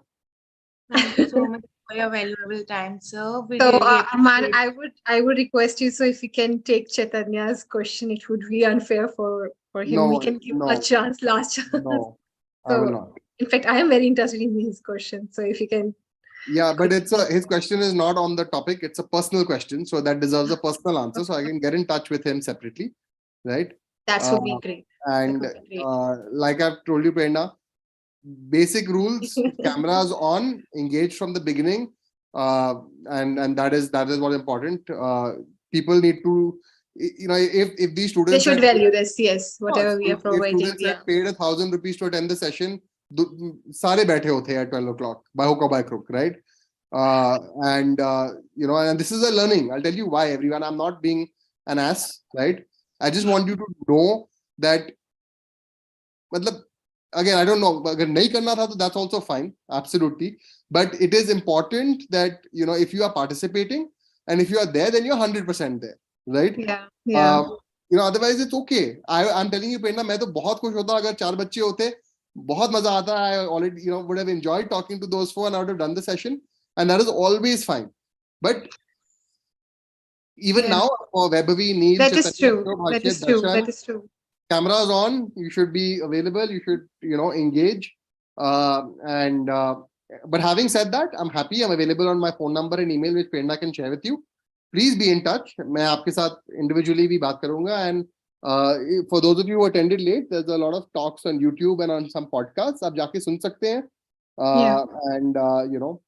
Thank you so much for your valuable time, sir. We So, really Arman, appreciate- I would request you, so if you can take Chaitanya's question, it would be unfair for him. No, We can give no. a chance, last chance. No, I will So, not. in fact, I am very interested in his question. So if you can. Yeah, but his question is not on the topic. It's a personal question, so that deserves a personal answer. So I can get in touch with him separately, right? That would be great. And That would be great. like I've told you, Prerna, basic rules: cameras on, engage from the beginning, and that is what important. People need to, if these students They should had- value this, yes, whatever we are if providing. students Yeah. had paid 1,000 rupees to attend the session, सारे बैठे होते at 12 o'clock by hook or by crook, right? And this is a learning. I'll tell you why, everyone. I'm not being an ass, right? I just want you to know that, again, I don't know, अगर नहीं करना था, that's also fine, absolutely. But it is important that, if you are participating and if you are there, then you're 100% there, right? Yeah. Otherwise it's okay. I'm telling you, Prerna, मैं तो बहुत खुश होता अगर 4 बच्चे होते, बहुत मजा आता. I already, would have enjoyed talking to those 4 and I would have done the session, and that is always fine. But even now, for Vaibhavi, Neil, That is Chaitanya, true. Harshit, That is true. Darshan, That is true. cameras on, you should be available, you should, engage. But having said that, I'm happy, I'm available on my phone number and email, which Prerna can share with you. Please be in touch. मैं आपके साथ individually भी बात करूंगा. And for those of you who attended late, there's a lot of talks on YouTube and on some podcasts. आप जाके सुन सकते हैं. And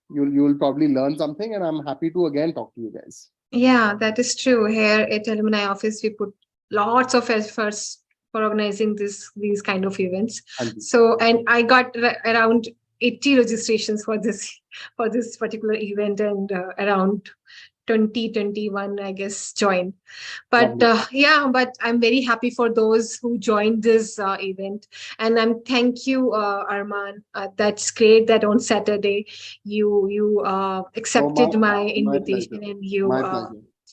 you'll probably learn something, and I'm happy to again talk to you guys. Yeah, that is true. Here at Alumni Office, we put lots of efforts for organizing these kind of events. So, and I got around 80 registrations for this particular event, and around 21, I guess, joined. But but I'm very happy for those who joined this event. And thank you, Arman. That's great that on Saturday you accepted my invitation and you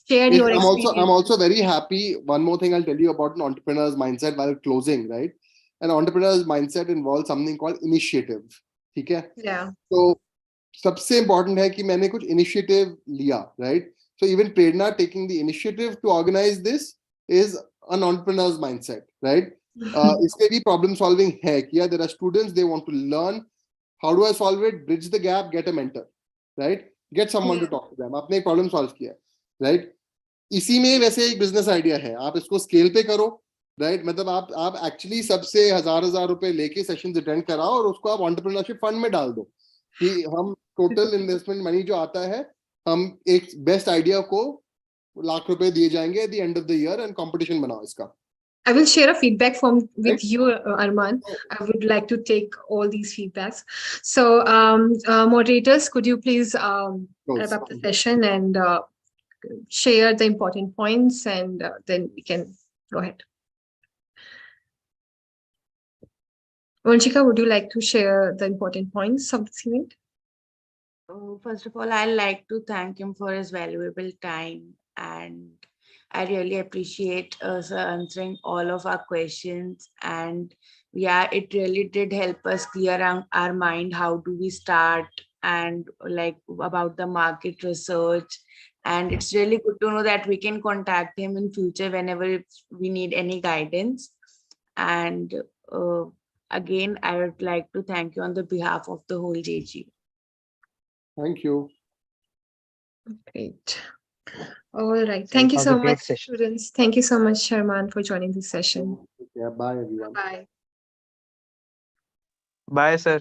shared your experience. I'm also very happy. One more thing I'll tell you about an entrepreneur's mindset while closing, right? An entrepreneur's mindset involves something called initiative. Okay? Yeah. So सबसे important है कि मैंने कुछ initiative लिया, right? So even Prerna taking the initiative to organize this is an entrepreneur's mindset, right? इसके भी problem solving है कि there are students, they want to learn. How do I solve it? Bridge the gap, get a mentor, right? Get someone to talk to them. आपने एक problem solve किया, right? इसी में वैसे एक business idea है. आप इसको scale पे करो, right? मतलब आप actually सबसे हजार रुपए लेके sessions attend कराओ और उसको आप entrepreneurship fund में डाल दो. कि हम टोटल इन्वेस्टमेंट मनी जो आता है हम एक बेस्ट आइडिया को ₹1,00,000 दिए जाएंगे at the end of the year and competition बनाओ इसका. I will share a feedback with you, Arman. I would like to take all these feedbacks. So, moderators, could you please wrap up the session and share the important points, and then we can go ahead. Vanchika, would you like to share the important points of this event? First of all, I'd like to thank him for his valuable time, and I really appreciate sir answering all of our questions. And yeah, it really did help us clear our mind. How do we start, and like about the market research. And it's really good to know that we can contact him in future whenever we need any guidance. And uh, again, I would like to thank you on the behalf of the whole JG. Thank you. Great. All right. Thank you was a so great much, session. students. Thank you so much, Sharman, for joining this session. Yeah, bye everyone. Bye. Bye, sir.